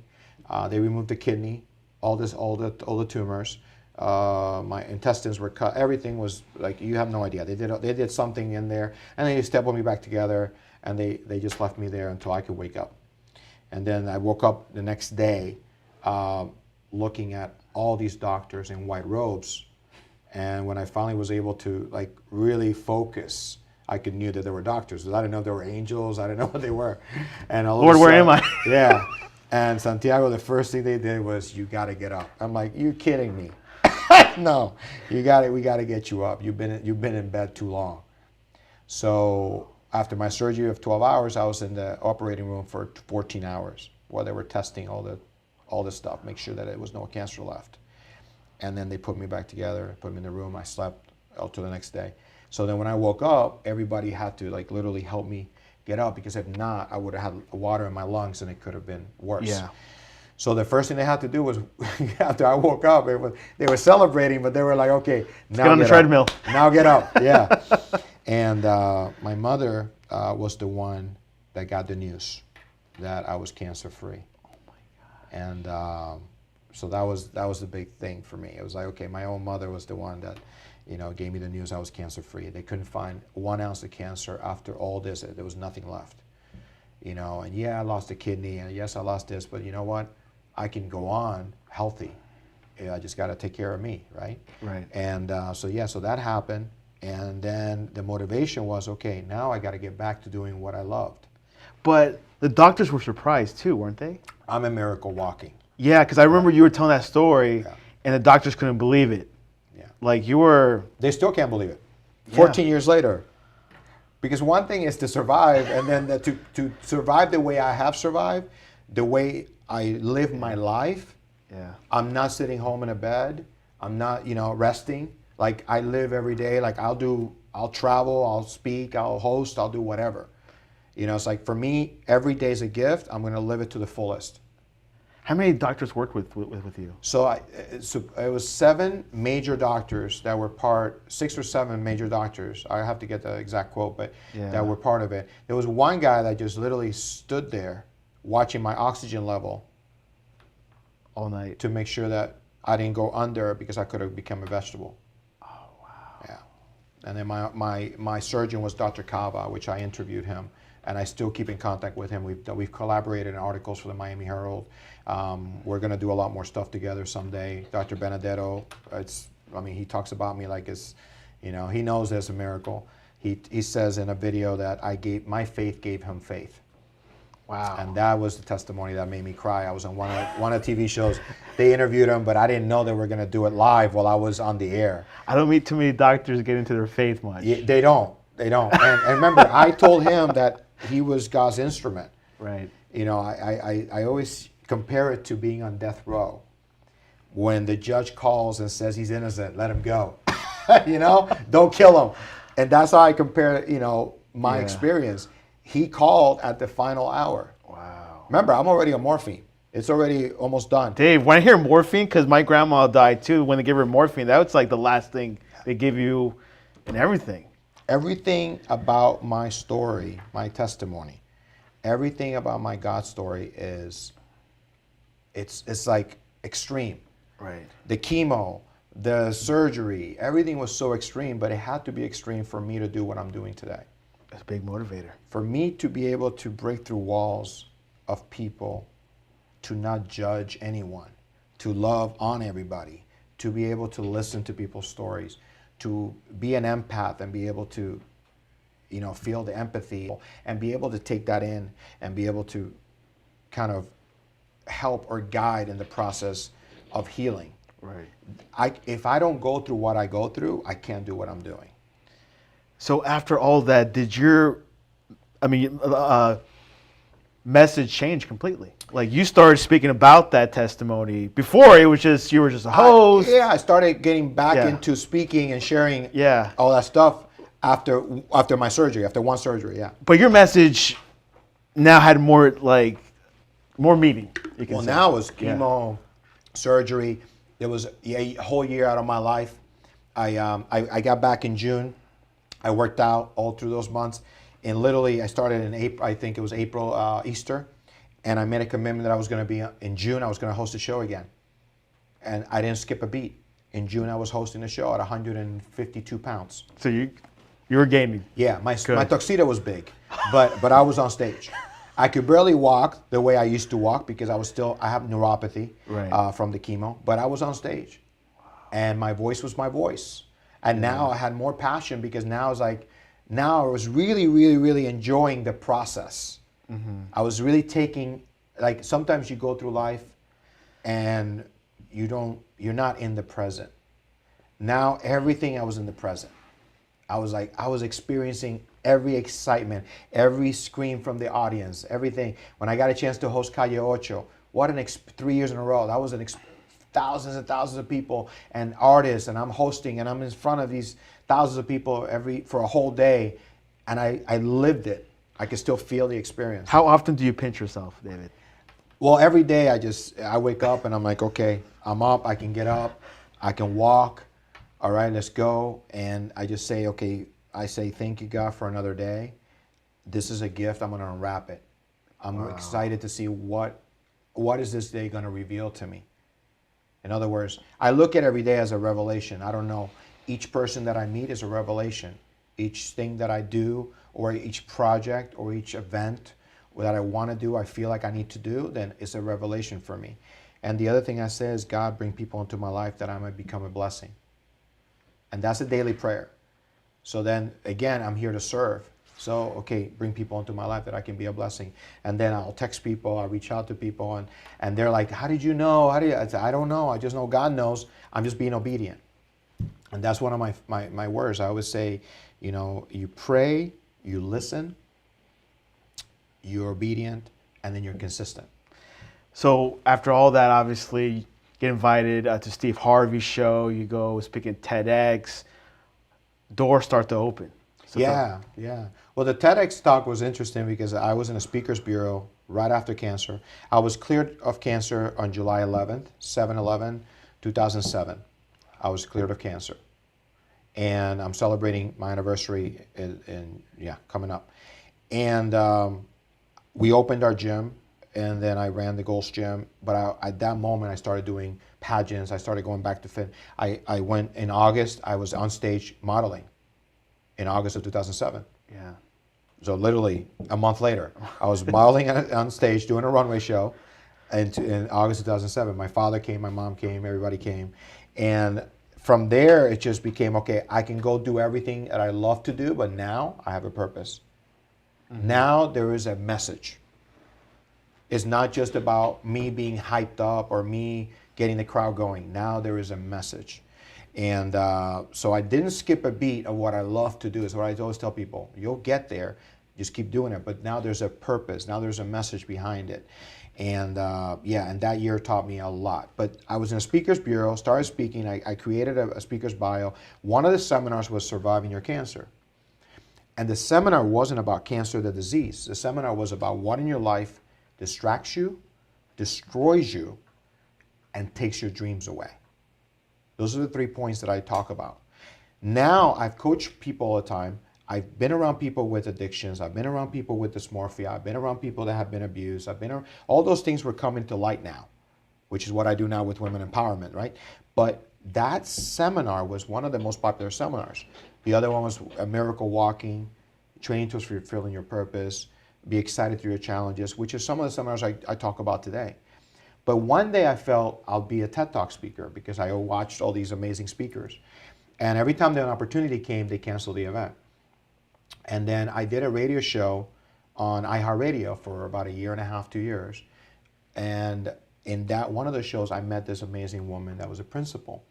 They removed the kidney, all the tumors. My intestines were cut. Everything was like, you have no idea. They did something in there, and they stapled me back together, and they just left me there until I could wake up. And then I woke up the next day, looking at all these doctors in white robes, and when I finally was able to like really focus, I knew that there were doctors. I didn't know they were angels. I didn't know what they were. And Lord, where am I? Yeah. And Santiago, the first thing they did was, you got to get up. I'm like, you're kidding me. No, we got to get you up. You've been in bed too long. So after my surgery of 12 hours, I was in the operating room for 14 hours while they were testing all this stuff, make sure that there was no cancer left. And then they put me back together, put me in the room. I slept out till the next day. So then when I woke up, everybody had to like literally help me get up, because if not, I would have had water in my lungs and it could have been worse. Yeah. So the first thing they had to do was, after I woke up, they were celebrating, but they were like, okay, now get on the treadmill. Now get up, yeah. And my mother was the one that got the news that I was cancer-free. Oh my God. And so that was the big thing for me. It was like, okay, my own mother was the one that, gave me the news I was cancer-free. They couldn't find 1 ounce of cancer after all this. There was nothing left. And yeah, I lost a kidney, and yes, I lost this, but you know what? I can go on healthy. I just got to take care of me, right? Right. And so that happened. And then the motivation was, okay, now I got to get back to doing what I loved. But the doctors were surprised too, weren't they? I'm a miracle walking. Yeah, because I remember you were telling that story, and the doctors couldn't believe it. Yeah. Like you were. They still can't believe it. 14 years later. Because one thing is to survive, and then to survive the way I have survived, the way I live my life. Yeah. I'm not sitting home in a bed. I'm not, resting. Like I live every day. Like I'll travel, I'll speak, I'll host, I'll do whatever. It's like for me, every day is a gift. I'm going to live it to the fullest. How many doctors worked with you? So it was 7 major doctors that were 6 or 7 major doctors. I have to get the exact quote, but that were part of it. There was one guy that just literally stood there watching my oxygen level all night to make sure that I didn't go under, because I could have become a vegetable. Oh, wow. Yeah. And then my surgeon was Dr. Cava, which I interviewed him, and I still keep in contact with him. We've collaborated in articles for the Miami Herald. We're going to do a lot more stuff together someday. Dr. Benedetto, he talks about me like it's, he knows there's a miracle. He says in a video that my faith gave him faith. Wow. And that was the testimony that made me cry. I was on one of the TV shows. They interviewed him, but I didn't know they were going to do it live while I was on the air. I don't meet too many doctors get into their faith much. Yeah, they don't. And remember, I told him that he was God's instrument. Right. I always compare it to being on death row. When the judge calls and says he's innocent, let him go. Don't kill him. And that's how I compare, my experience. He called at the final hour. Wow. Remember, I'm already on morphine. It's already almost done. Dave, when I hear morphine, because my grandma died too, when they give her morphine, that was like the last thing they give you and everything. Everything about my story, my testimony, everything about my God story it's like extreme. Right. The chemo, the surgery, everything was so extreme, but it had to be extreme for me to do what I'm doing today. That's a big motivator. For me to be able to break through walls of people, to not judge anyone, to love on everybody, to be able to listen to people's stories, to be an empath and be able to, feel the empathy and be able to take that in and be able to kind of help or guide in the process of healing. Right. If I don't go through what I go through, I can't do what I'm doing. So after all that, did your, message change completely? Like you started speaking about that testimony. Before it was just, you were just a host. I started getting back into speaking and sharing all that stuff after my surgery, after one surgery, But your message now had more meaning. Well, now it was chemo, surgery. There was a whole year out of my life. I got back in June. I worked out all through those months. And literally, I started in April, I think it was April, Easter. And I made a commitment that I was going to be, in June, I was going to host a show again. And I didn't skip a beat. In June, I was hosting a show at 152 pounds. So you were gaining. Yeah, my tuxedo was big, but I was on stage. I could barely walk the way I used to walk because I have neuropathy from the chemo, but I was on stage. And my voice was my voice. And now I had more passion because now I was really, really, really enjoying the process. Mm-hmm. I was really taking, sometimes you go through life and you're not in the present. Now everything I was in the present. I was experiencing every excitement, every scream from the audience, everything. When I got a chance to host Calle Ocho, 3 years in a row, that was thousands and thousands of people and artists, and I'm hosting and I'm in front of these thousands of people for a whole day, and I lived it. I could still feel the experience. How often do you pinch yourself, David? Well, every day I wake up and I'm like, okay, I'm up, I can get up, I can walk, all right, let's go. And I just say, okay, I say, thank you, God, for another day. This is a gift, I'm gonna unwrap it. I'm excited to see what is this day gonna reveal to me. In other words, I look at every day as a revelation. I don't know. Each person that I meet is a revelation. Each thing that I do, or each project, or each event that I want to do, I feel like I need to do, then it's a revelation for me. And the other thing I say is, God, bring people into my life that I might become a blessing. And that's a daily prayer. So then, again, I'm here to serve. So, okay, bring people into my life that I can be a blessing. And then I'll text people, I'll reach out to people, and they're like, how did you know? I say, I don't know. I just know God knows. I'm just being obedient. And that's one of my words. I always say, you pray, you listen, you're obedient, and then you're consistent. So after all that, obviously, you get invited to Steve Harvey's show. You go speak at TEDx. Doors start to open. Yeah. Well, the TEDx talk was interesting because I was in a speakers bureau right after cancer. I was cleared of cancer on July 11th, 7/11/2007. I was cleared of cancer. And I'm celebrating my anniversary coming up. And we opened our gym, and then I ran the Gold's Gym. But at that moment, I started doing pageants. I started going back to fit. I went in August. I was on stage modeling in August of 2007. Yeah. So literally a month later, I was modeling on stage doing a runway show in August 2007. My father came, my mom came, everybody came. And from there, it just became, okay, I can go do everything that I love to do, but now I have a purpose. Mm-hmm. Now there is a message. It's not just about me being hyped up or me getting the crowd going. Now there is a message. And so I didn't skip a beat of what I love to do. Is what I always tell people. You'll get there. Just keep doing it. But now there's a purpose. Now there's a message behind it. And and that year taught me a lot. But I was in a speakers bureau, started speaking. I created a speaker's bio. One of the seminars was Surviving Your Cancer. And the seminar wasn't about cancer, the disease. The seminar was about what in your life distracts you, destroys you, and takes your dreams away. Those are the 3 points that I talk about. Now, I've coached people all the time. I've been around people with addictions. I've been around people with dysmorphia. I've been around people that have been abused. All those things were coming to light now, which is what I do now with women empowerment, right? But that seminar was one of the most popular seminars. The other one was a miracle walking, training tools for fulfilling your purpose, be excited through your challenges, which is some of the seminars I talk about today. But one day I felt I'll be a TED Talk speaker because I watched all these amazing speakers. And every time that an opportunity came, they canceled the event. And then I did a radio show on iHeartRadio for about a year and a half, 2 years. And in that one of the shows, I met this amazing woman that was a principal.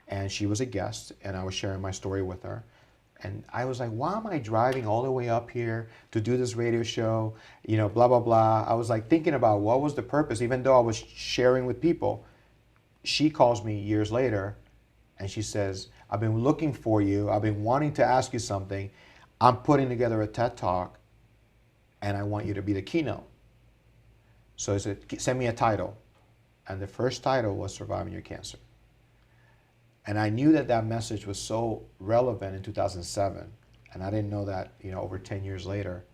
And she was a guest, and I was sharing my story with her. And I was like, why am I driving all the way up here to do this radio show? You know, blah, blah, blah. I was like thinking about what was the purpose, even though I was sharing with people. She calls me years later, and she says, I've been looking for you. I've been wanting to ask you something. I'm putting together a TED Talk, and I want you to be the keynote. So I said, send me a title. And the first title was Surviving Your Cancer. And I knew that that message was so relevant in 2007, and I didn't know that, you know, over 10 years later,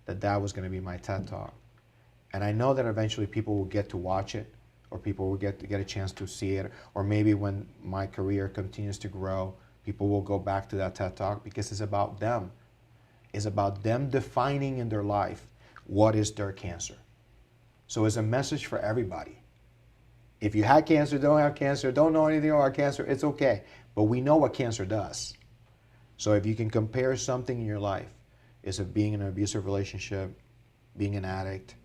that that was going to be my TED Talk. And I know that eventually people will get to watch it, or people will get a chance to see it, or maybe when my career continues to grow, people will go back to that TED Talk because it's about them. It's about them defining in their life what is their cancer. So it's a message for everybody. If you had cancer, don't have cancer, don't know anything about cancer, it's okay. But we know what cancer does. So if you can compare something in your life, is it being in an abusive relationship, being an addict,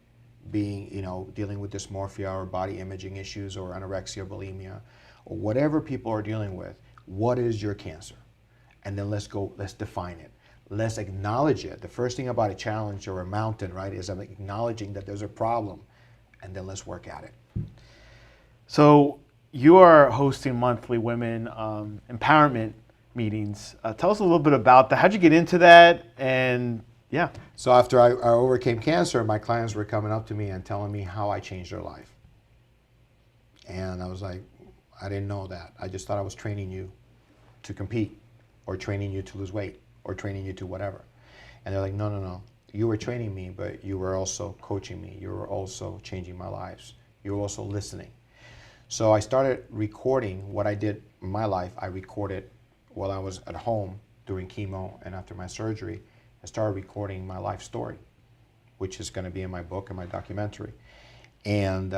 being, you know, dealing with dysmorphia or body imaging issues or anorexia, bulimia, or whatever people are dealing with, what is your cancer? And then let's define it. Let's acknowledge it. The first thing about a challenge or a mountain, right, is acknowledging that there's a problem, and then let's work at it. So you are hosting monthly women empowerment meetings. Tell us a little bit about that. How'd you get into that? And yeah. So after I overcame cancer, my clients were coming up to me and telling me how I changed their life. And I was like, I didn't know that. I just thought I was training you to compete, or training you to lose weight, or training you to whatever. And they're like, no, no, no. You were training me, but you were also coaching me. You were also changing my lives. You were also listening. So I started recording what I did in my life. I recorded while I was at home doing chemo and after my surgery. I started recording my life story, which is going to be in my book and my documentary. And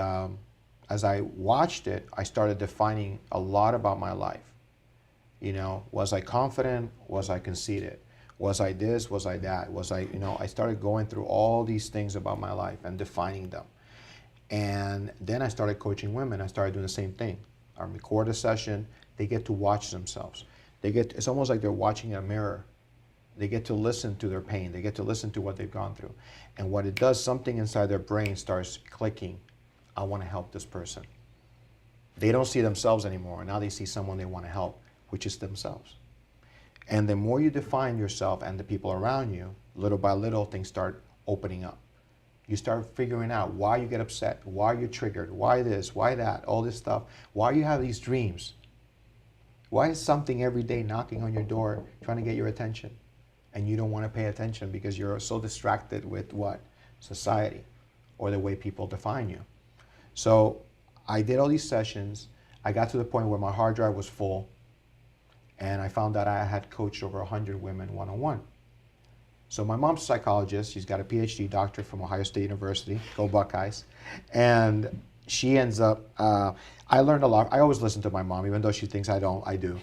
as I watched it, I started defining a lot about my life. You know, was I confident? Was I conceited? Was I this? Was I that? Was I, you know, I started going through all these things about my life and defining them. And then I started coaching women. I started doing the same thing. I record a session. They get to watch themselves. It's almost like they're watching a mirror. They get to listen to their pain. They get to listen to what they've gone through. And what it does, something inside their brain starts clicking. I want to help this person. They don't see themselves anymore. Now they see someone they want to help, which is themselves. And the more you define yourself and the people around you, little by little, things start opening up. You start figuring out why you get upset, why you're triggered, why this, why that, all this stuff, why you have these dreams. Why is something every day knocking on your door trying to get your attention? And you don't want to pay attention because you're so distracted with what? Society, or the way people define you. So I did all these sessions. I got to the point where my hard drive was full, and I found that I had coached over 100 women one-on-one. So my mom's a psychologist. She's got a PhD, doctorate from Ohio State University. Go Buckeyes. And she ends up, I learned a lot. I always listen to my mom, even though she thinks I don't, I do.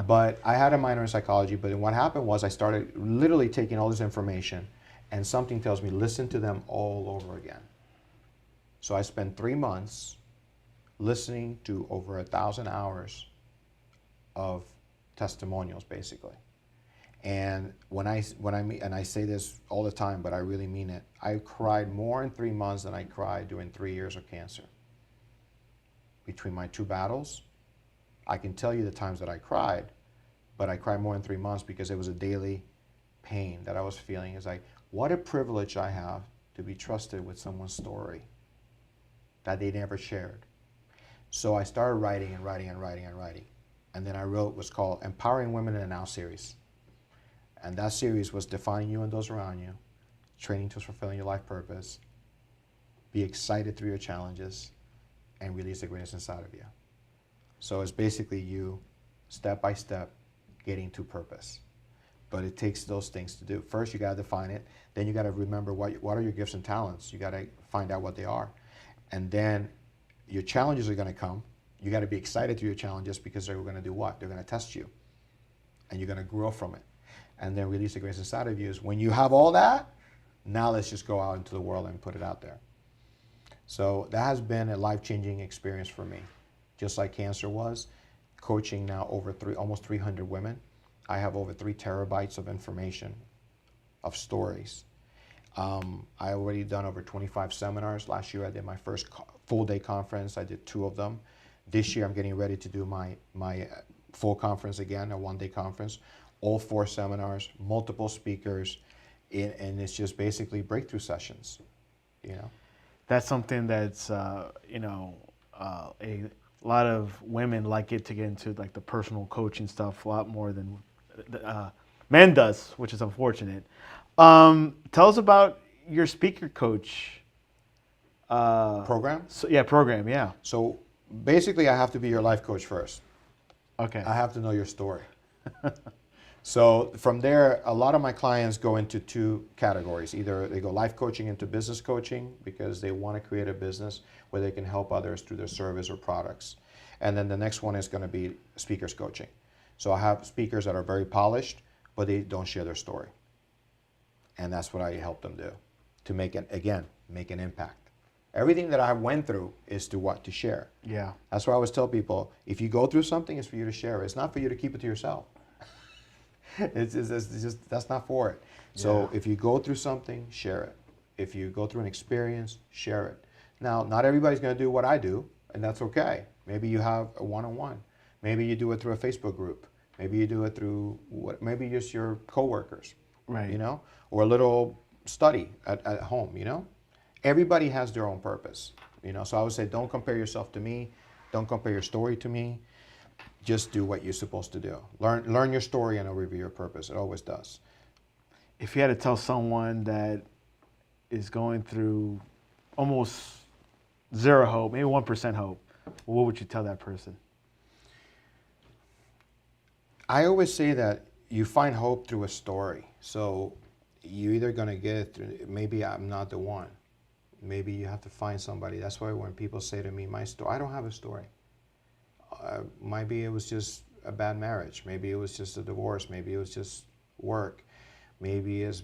But I had a minor in psychology, but what happened was I started literally taking all this information, and something tells me, listen to them all over again. So I spent 3 months listening to over 1,000 hours of testimonials, basically. And when I say this all the time, but I really mean it, I cried more in 3 months than I cried during 3 years of cancer. Between my two battles, I can tell you the times that I cried, but I cried more in 3 months because it was a daily pain that I was feeling. It's like, what a privilege I have to be trusted with someone's story that they never shared. So I started writing and writing and writing and writing. And then I wrote what's called Empowering Women in a Now series. And that series was defining you and those around you, training to fulfilling your life purpose, be excited through your challenges, and release the greatness inside of you. So it's basically you, step by step, getting to purpose. But it takes those things to do. First, you got to define it. Then you got to remember what are your gifts and talents. You got to find out what they are. And then your challenges are going to come. You got to be excited through your challenges because they're going to do what? They're going to test you, and you're going to grow from it, and then release the grace inside of you. Is when you have all that, now let's just go out into the world and put it out there. So that has been a life-changing experience for me, just like cancer was. Coaching now over almost 300 women. I have over 3 terabytes of information, of stories. I already done over 25 seminars. Last year I did my first full-day conference. I did 2 of them. This year I'm getting ready to do my full conference again, a 1-day conference. All 4 seminars, multiple speakers, and it's just basically breakthrough sessions, you know. That's something that's a lot of women like it to get into, like the personal coaching stuff a lot more than men does, which is unfortunate. Tell us about your speaker coach Program? program. Yeah. So basically I have to be your life coach first. Okay. I have to know your story. So from there, a lot of my clients go into 2 categories. Either they go life coaching into business coaching because they want to create a business where they can help others through their service or products. And then the next one is going to be speakers coaching. So I have speakers that are very polished, but they don't share their story. And that's what I help them do, to make an impact. Everything that I went through is to share. Yeah. That's why I always tell people, if you go through something, it's for you to share it. It's not for you to keep it to yourself. It's just that's not for it. So if you go through something, share it. If you go through an experience, share it. Now, not everybody's going to do what I do, and that's okay. Maybe you have a one-on-one. Maybe you do it through a Facebook group. Maybe you do it through maybe just your coworkers, Right. you know, or a little study at home, you know. Everybody has their own purpose, you know. So I would say, don't compare yourself to me. Don't compare your story to me. Just do what you're supposed to do. Learn your story and it'll reveal your purpose. It always does. If you had to tell someone that is going through almost 0 hope, maybe 1% hope, what would you tell that person? I always say that you find hope through a story. So you're either going to get it through, maybe I'm not the one. Maybe you have to find somebody. That's why when people say to me, my story, I don't have a story. Maybe it was just a bad marriage. Maybe it was just a divorce. Maybe it was just work. Maybe it's,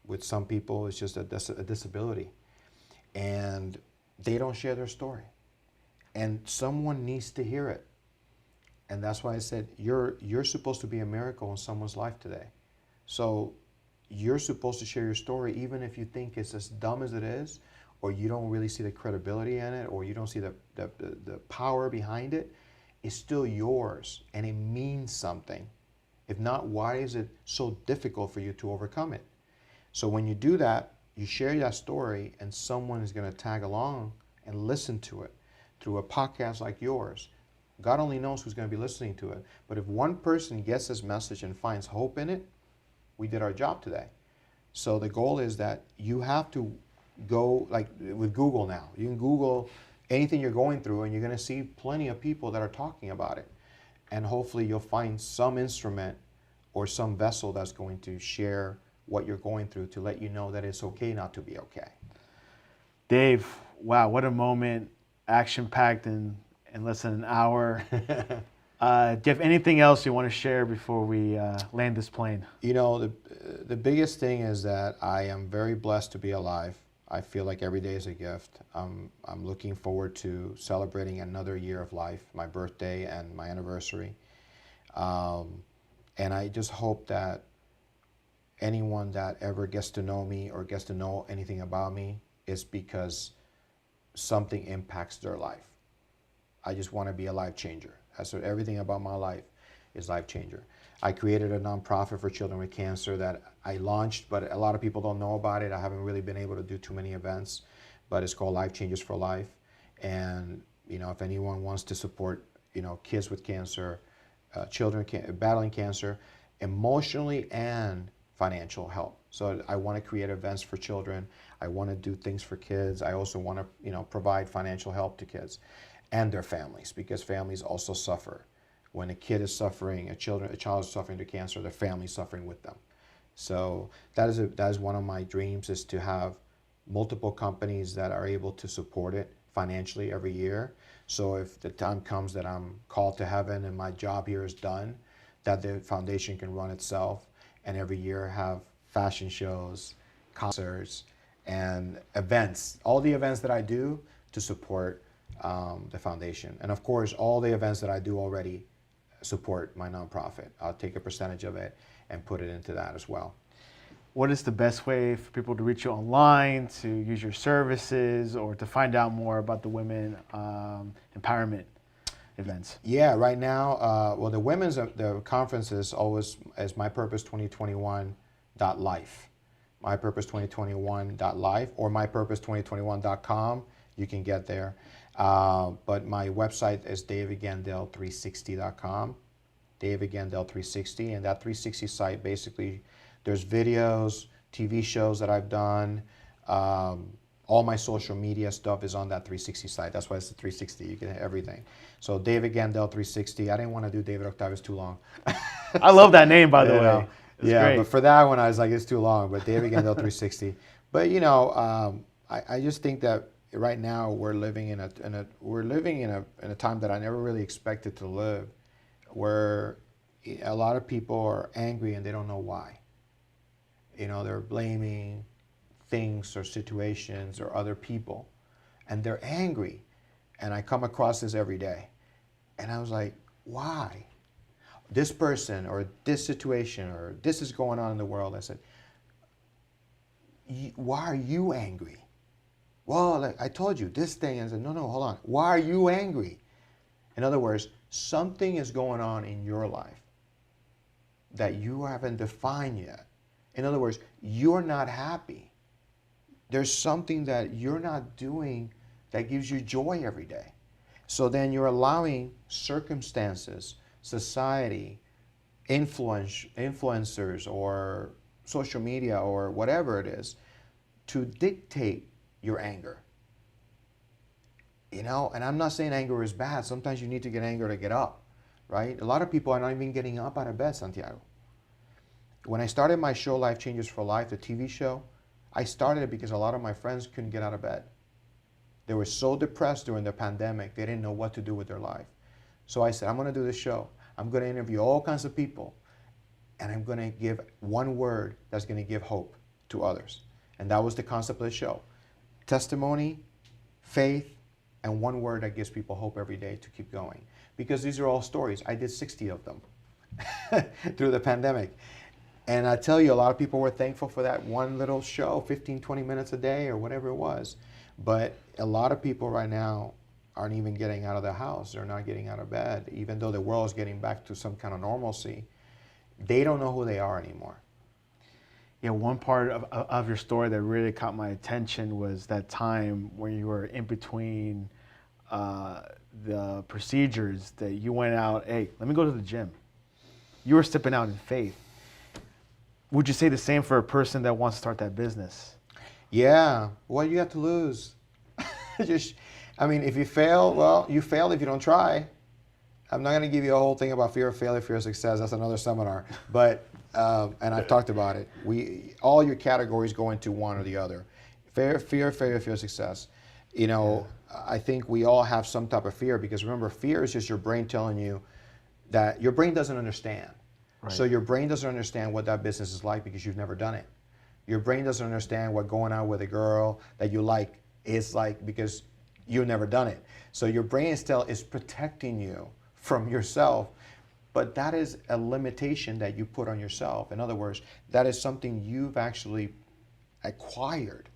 with some people, it's just a disability. And they don't share their story. And someone needs to hear it. And that's why I said, you're supposed to be a miracle in someone's life today. So you're supposed to share your story, even if you think it's as dumb as it is, or you don't really see the credibility in it, or you don't see the power behind it. It's still yours, and it means something. If not, why is it so difficult for you to overcome it? So when you do that, you share that story, and someone is going to tag along and listen to it through a podcast like yours. God only knows who's going to be listening to it. But if one person gets this message and finds hope in it, we did our job today. So the goal is that you have to go, like with Google now, you can Google anything you're going through and you're going to see plenty of people that are talking about it. And hopefully you'll find some instrument or some vessel that's going to share what you're going through to let you know that it's okay not to be okay. Dave, wow, what a moment, action-packed in less than an hour. Do you have anything else you want to share before we land this plane? You know, the biggest thing is that I am very blessed to be alive. I feel like every day is a gift. I'm looking forward to celebrating another year of life, my birthday and my anniversary. And I just hope that anyone that ever gets to know me or gets to know anything about me is because something impacts their life. I just want to be a life changer. That's what everything about my life is life changer. I created a nonprofit for children with cancer that I launched, but a lot of people don't know about it. I haven't really been able to do too many events, but it's called Life Changers for Life. And you know, if anyone wants to support, you know, kids with cancer, children battling cancer, emotionally and financial help. So I want to create events for children. I want to do things for kids. I also want to, you know, provide financial help to kids and their families, because families also suffer. When a kid is suffering, a child is suffering to cancer, their family's suffering with them. So that is one of my dreams, is to have multiple companies that are able to support it financially every year. So if the time comes that I'm called to heaven and my job here is done, that the foundation can run itself and every year have fashion shows, concerts, and events, all the events that I do to support the foundation. And of course, all the events that I do already support my nonprofit. I'll take a percentage of it and put it into that as well. What is the best way for people to reach you online, to use your services, or to find out more about the women empowerment events? Yeah, right now, well, the conference is always is mypurpose2021.life. mypurpose2021.life or mypurpose2021.com. You can get there. But my website is davidgandell360.com. davidgandell360, and that 360 site basically, there's videos, TV shows that I've done. All my social media stuff is on that 360 site. That's why it's the 360. You can have everything. So David Gandell 360. I didn't want to do David Octavio. It's too long. I love that name, by the way. It's yeah, great. but for that one, I was like, it's too long. But David Gandell 360. But you know, I just think that right now we're living in a time that I never really expected to live, where a lot of people are angry and they don't know why. You know, they're blaming things or situations or other people, and they're angry. And I come across this every day. And I was like, why? This person or this situation or this is going on in the world. I said, why are you angry? Well, like, I told you this thing. And I said, no, hold on. Why are you angry? In other words, something is going on in your life that you haven't defined yet. In other words, you're not happy. There's something that you're not doing that gives you joy every day. So then you're allowing circumstances, society, influencers, or social media, or whatever it is, to dictate your anger. You know, and I'm not saying anger is bad. Sometimes you need to get anger to get up, right? A lot of people are not even getting up out of bed, Santiago. When I started my show, Life Changes for Life, the TV show, I started it because a lot of my friends couldn't get out of bed. They were so depressed during the pandemic, they didn't know what to do with their life. So I said, I'm going to do this show. I'm going to interview all kinds of people, and I'm going to give one word that's going to give hope to others. And that was the concept of the show. Testimony, faith, and one word that gives people hope every day to keep going. Because these are all stories. I did 60 of them through the pandemic. And I tell you, a lot of people were thankful for that one little show, 15, 20 minutes a day or whatever it was. But a lot of people right now aren't even getting out of the house. They're not getting out of bed. Even though the world is getting back to some kind of normalcy, they don't know who they are anymore. Yeah, one part of your story that really caught my attention was that time when you were in between the procedures that you went out, hey, let me go to the gym. You were stepping out in faith. Would you say the same for a person that wants to start that business? Yeah. What do you have to lose? I mean, if you fail, well, you fail if you don't try. I'm not going to give you a whole thing about fear of failure, fear of success. That's another seminar. But, and I've talked about it. All your categories go into one or the other. Fear, failure, fear of success. You know, I think we all have some type of fear, because remember, fear is just your brain telling you that your brain doesn't understand. Right. So your brain doesn't understand what that business is like because you've never done it. Your brain doesn't understand what going out with a girl that you like is like because you've never done it. So your brain still is protecting you from yourself, but that is a limitation that you put on yourself. In other words, that is something you've actually acquired,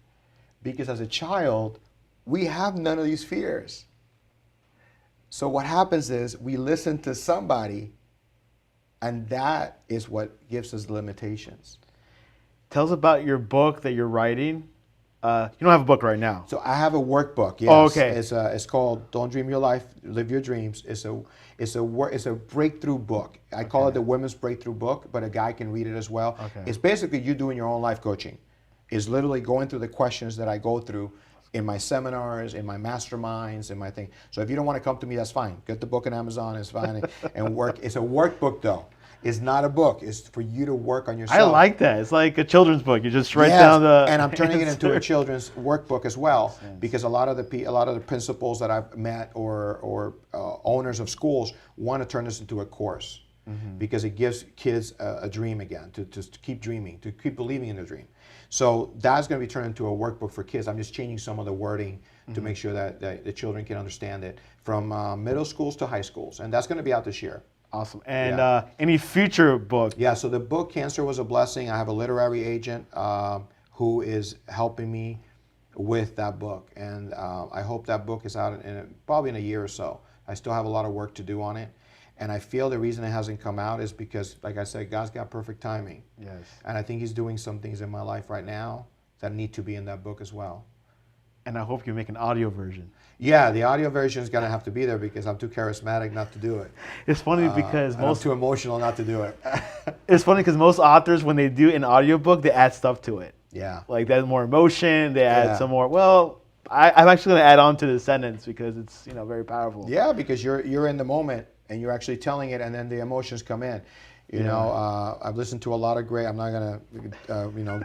because as a child, we have none of these fears. So what happens is we listen to somebody, and that is what gives us limitations. Tell us about your book that you're writing. You don't have a book right now. So I have a workbook. Yes. Oh, okay. It's called "Don't Dream Your Life, Live Your Dreams." It's a breakthrough book. I call it the Women's Breakthrough Book, but a guy can read it as well. Okay. It's basically you doing your own life coaching. It's literally going through the questions that I go through in my seminars, in my masterminds, in my thing. So if you don't want to come to me, that's fine. Get the book on Amazon. It's fine and work. It's a workbook though. It's not a book. It's for you to work on I yourself. like that. It's like a children's book. You just write Yes, down the and I'm turning it into a answer. children's workbook as well, sense. because a lot of the principals that I've met or owners of schools want to turn this into a course, because it gives kids a dream again, to keep dreaming, to keep believing in their dream. So that's going to be turned into a workbook for kids. I'm just changing some of the wording to make sure that the children can understand it, from middle schools to high schools, and that's going to be out this year. Awesome. And any future book? Yeah, so the book Cancer Was a Blessing, I have a literary agent who is helping me with that book. And I hope that book is out probably in a year or so. I still have a lot of work to do on it. And I feel the reason it hasn't come out is because, like I said, God's got perfect timing. Yes. And I think he's doing some things in my life right now that need to be in that book as well. And I hope you make an audio version. Yeah, the audio version is going to have to be there because I'm too charismatic not to do it. It's funny because I'm too emotional not to do it. it's funny because most authors, when they do an audiobook, they add stuff to it. Yeah. Like there's more emotion. They add Yeah. some more. Well, I'm actually going to add on to the sentence because it's very powerful. Yeah, because you're in the moment and you're actually telling it, and then the emotions come in. You know, I've listened to a lot of great. I'm not gonna,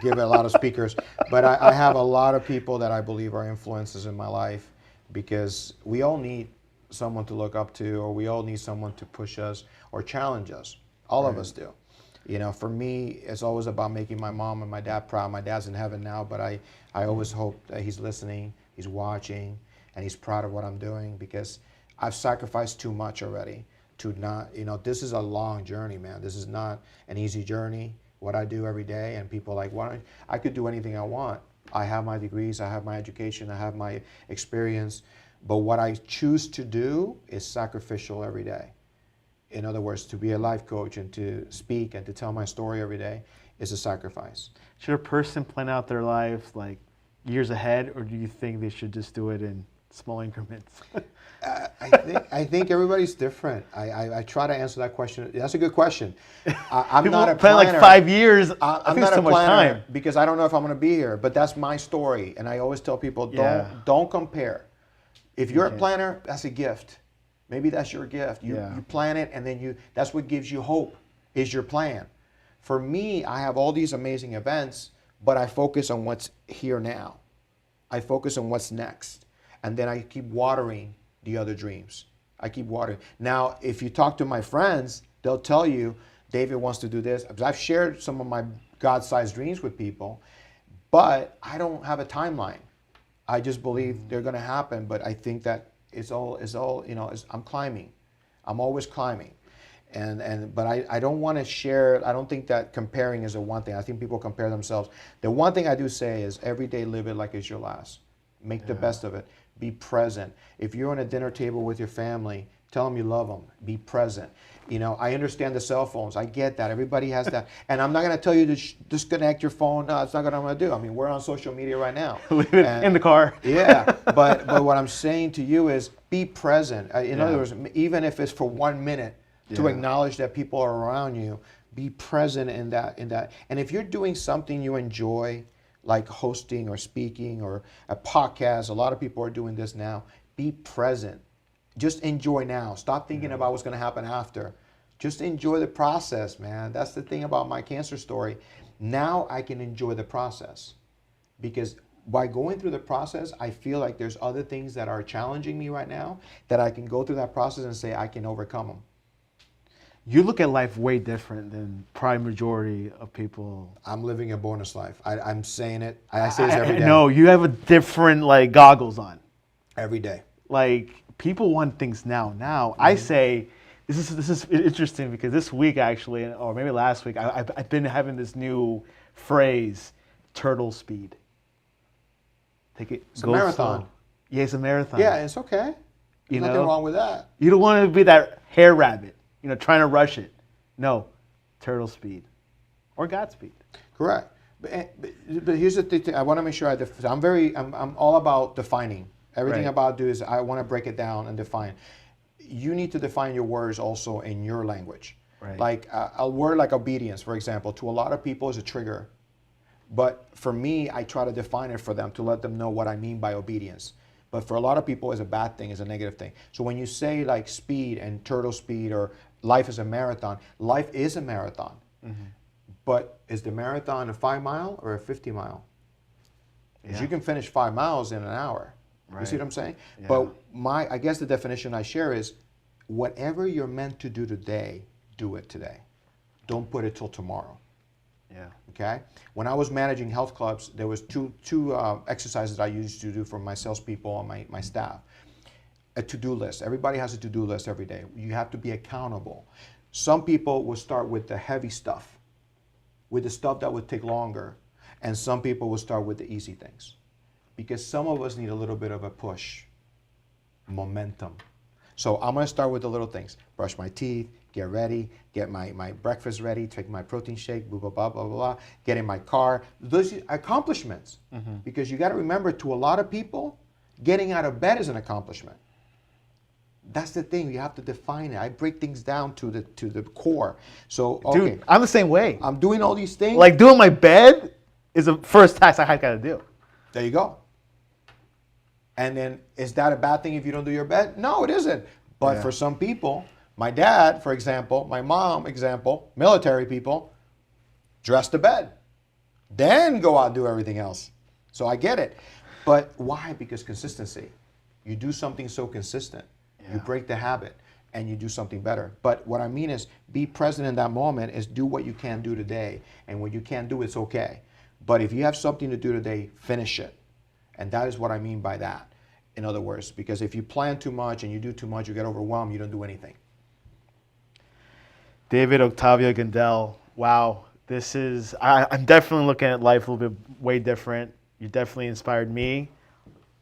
give it a lot of speakers, but I have a lot of people that I believe are influences in my life, because we all need someone to look up to, or we all need someone to push us or challenge us. All of us do. You know, for me, it's always about making my mom and my dad proud. My dad's in heaven now, but I always hope that he's listening, he's watching, and he's proud of what I'm doing, because I've sacrificed too much already to not, this is a long journey, man. This is not an easy journey, what I do every day. And people are like, I could do anything I want. I have my degrees, I have my education, I have my experience. But what I choose to do is sacrificial every day. In other words, to be a life coach and to speak and to tell my story every day is a sacrifice. Should a person plan out their life like years ahead, or do you think they should just do it in small increments? I think everybody's different. I try to answer that question. That's a good question. I'm People not a plan planner. like 5 years. I'm think not it's a too much planner time. because I don't know if I'm going to be here. But that's my story, and I always tell people, don't compare. If you're a planner, that's a gift. Maybe that's your gift. You plan it, and then that's what gives you hope, is your plan. For me, I have all these amazing events, but I focus on what's here now. I focus on what's next. And then I keep watering the other dreams. I keep watering. Now, if you talk to my friends, they'll tell you, David wants to do this. I've shared some of my God-sized dreams with people, but I don't have a timeline. I just believe they're going to happen, but I think that it's all I'm climbing. I'm always climbing. But I don't want to share. I don't think that comparing is the one thing. I think people compare themselves. The one thing I do say is every day live it like it's your last. Make the best of it. Be present. If you're on a dinner table with your family, tell them you love them. Be present. I understand the cell phones. I get that. Everybody has that. And I'm not going to tell you to disconnect your phone. No, it's not what I'm going to do. I mean, we're on social media right now. Leave it in the car. Yeah. But what I'm saying to you is be present. In other words, even if it's for 1 minute, to acknowledge that people are around you, be present in that. And if you're doing something you enjoy, like hosting or speaking or a podcast, a lot of people are doing this now. Be present. Just enjoy now. Stop thinking about what's going to happen after. Just enjoy the process, man. That's the thing about my cancer story. Now I can enjoy the process, because by going through the process, I feel like there's other things that are challenging me right now that I can go through that process and say I can overcome them. You look at life way different than probably majority of people. I'm living a bonus life. I'm saying it. I say this every day. No, you have a different goggles on. Every day. Like, people want things now. I say, this is interesting because this week actually, or maybe last week, I've been having this new phrase, turtle speed. Take it. It's a marathon. Slow. Yeah, it's a marathon. Yeah, it's okay. There's nothing wrong with that. You don't want to be that hare rabbit, trying to rush it. No, turtle speed, or Godspeed. Correct. But here's the thing. I want to make sure I'm all about defining. Everything about do is I want to break it down and define. You need to define your words also in your language. Right. Like a word like obedience, for example, to a lot of people is a trigger. But for me, I try to define it for them to let them know what I mean by obedience. But for a lot of people, it's a bad thing, it's a negative thing. So when you say like speed and turtle speed or life is a marathon. Life is a marathon. But is the marathon a 5 mile or a 50 mile? Because you can finish 5 miles in an hour. You see what I'm saying? Yeah. But I guess the definition I share is, whatever you're meant to do today, do it today. Don't put it till tomorrow. Yeah. Okay? When I was managing health clubs, there was two exercises I used to do for my salespeople and my staff. A to-do list. Everybody has a to-do list every day. You have to be accountable. Some people will start with the heavy stuff, with the stuff that would take longer, and some people will start with the easy things. Because some of us need a little bit of a push, momentum. So I'm going to start with the little things. Brush my teeth, get ready, get my breakfast ready, take my protein shake, blah, blah, blah, blah, blah, get in my car. Those are accomplishments. Because you got to remember, to a lot of people, getting out of bed is an accomplishment. That's the thing. You have to define it. I break things down to the core. So, okay. Dude, I'm the same way. I'm doing all these things. Like, doing my bed is the first task I got to do. There you go. And then, is that a bad thing if you don't do your bed? No, it isn't. But for some people, my dad, for example, my mom, example, military people, dress the bed, then go out and do everything else. So I get it. But why? Because consistency. You do something so consistent. You break the habit and you do something better. But what I mean is, be present in that moment, is do what you can do today. And what you can't do, it's okay. But if you have something to do today, finish it. And that is what I mean by that. In other words, because if you plan too much and you do too much, you get overwhelmed, you don't do anything. David Octavio Gandell, wow. I'm definitely looking at life a little bit way different. You definitely inspired me.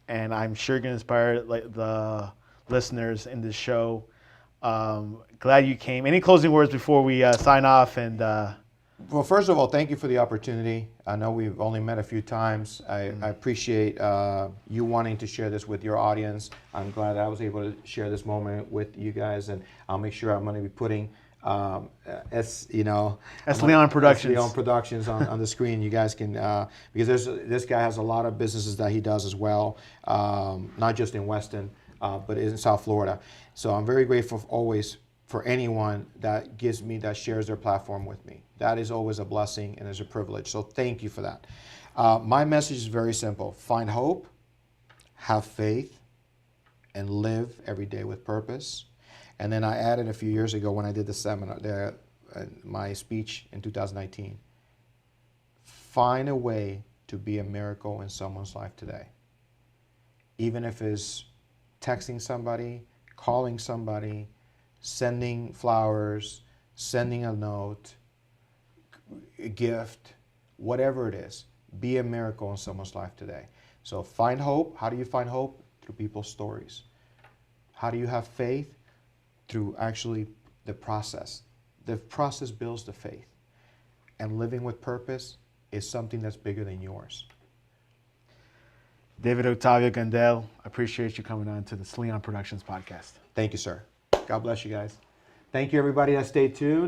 And I'm sure you're going to inspire the listeners in this show. Glad you came. Any closing words before we sign off? And well, first of all, thank you for the opportunity. I know we've only met a few times. I appreciate you wanting to share this with your audience. I'm glad that I was able to share this moment with you guys, and I'll make sure I'm going to be putting Sleon Productions. Sleon Productions on the screen. You guys can, because this guy has a lot of businesses that he does as well, not just in Weston, but in South Florida. So I'm very grateful always for anyone that shares their platform with me. That is always a blessing and is a privilege. So thank you for that. My message is very simple. Find hope, have faith, and live every day with purpose. And then I added a few years ago when I did the seminar, my speech in 2019, find a way to be a miracle in someone's life today. Even if it's texting somebody, calling somebody, sending flowers, sending a note, a gift, whatever it is, be a miracle in someone's life today. So find hope. How do you find hope? Through people's stories. How do you have faith? Through actually the process. The process builds the faith. And living with purpose is something that's bigger than yours. David Octavio Gandell, I appreciate you coming on to the Sleon Productions podcast. Thank you, sir. God bless you guys. Thank you, everybody that stayed tuned.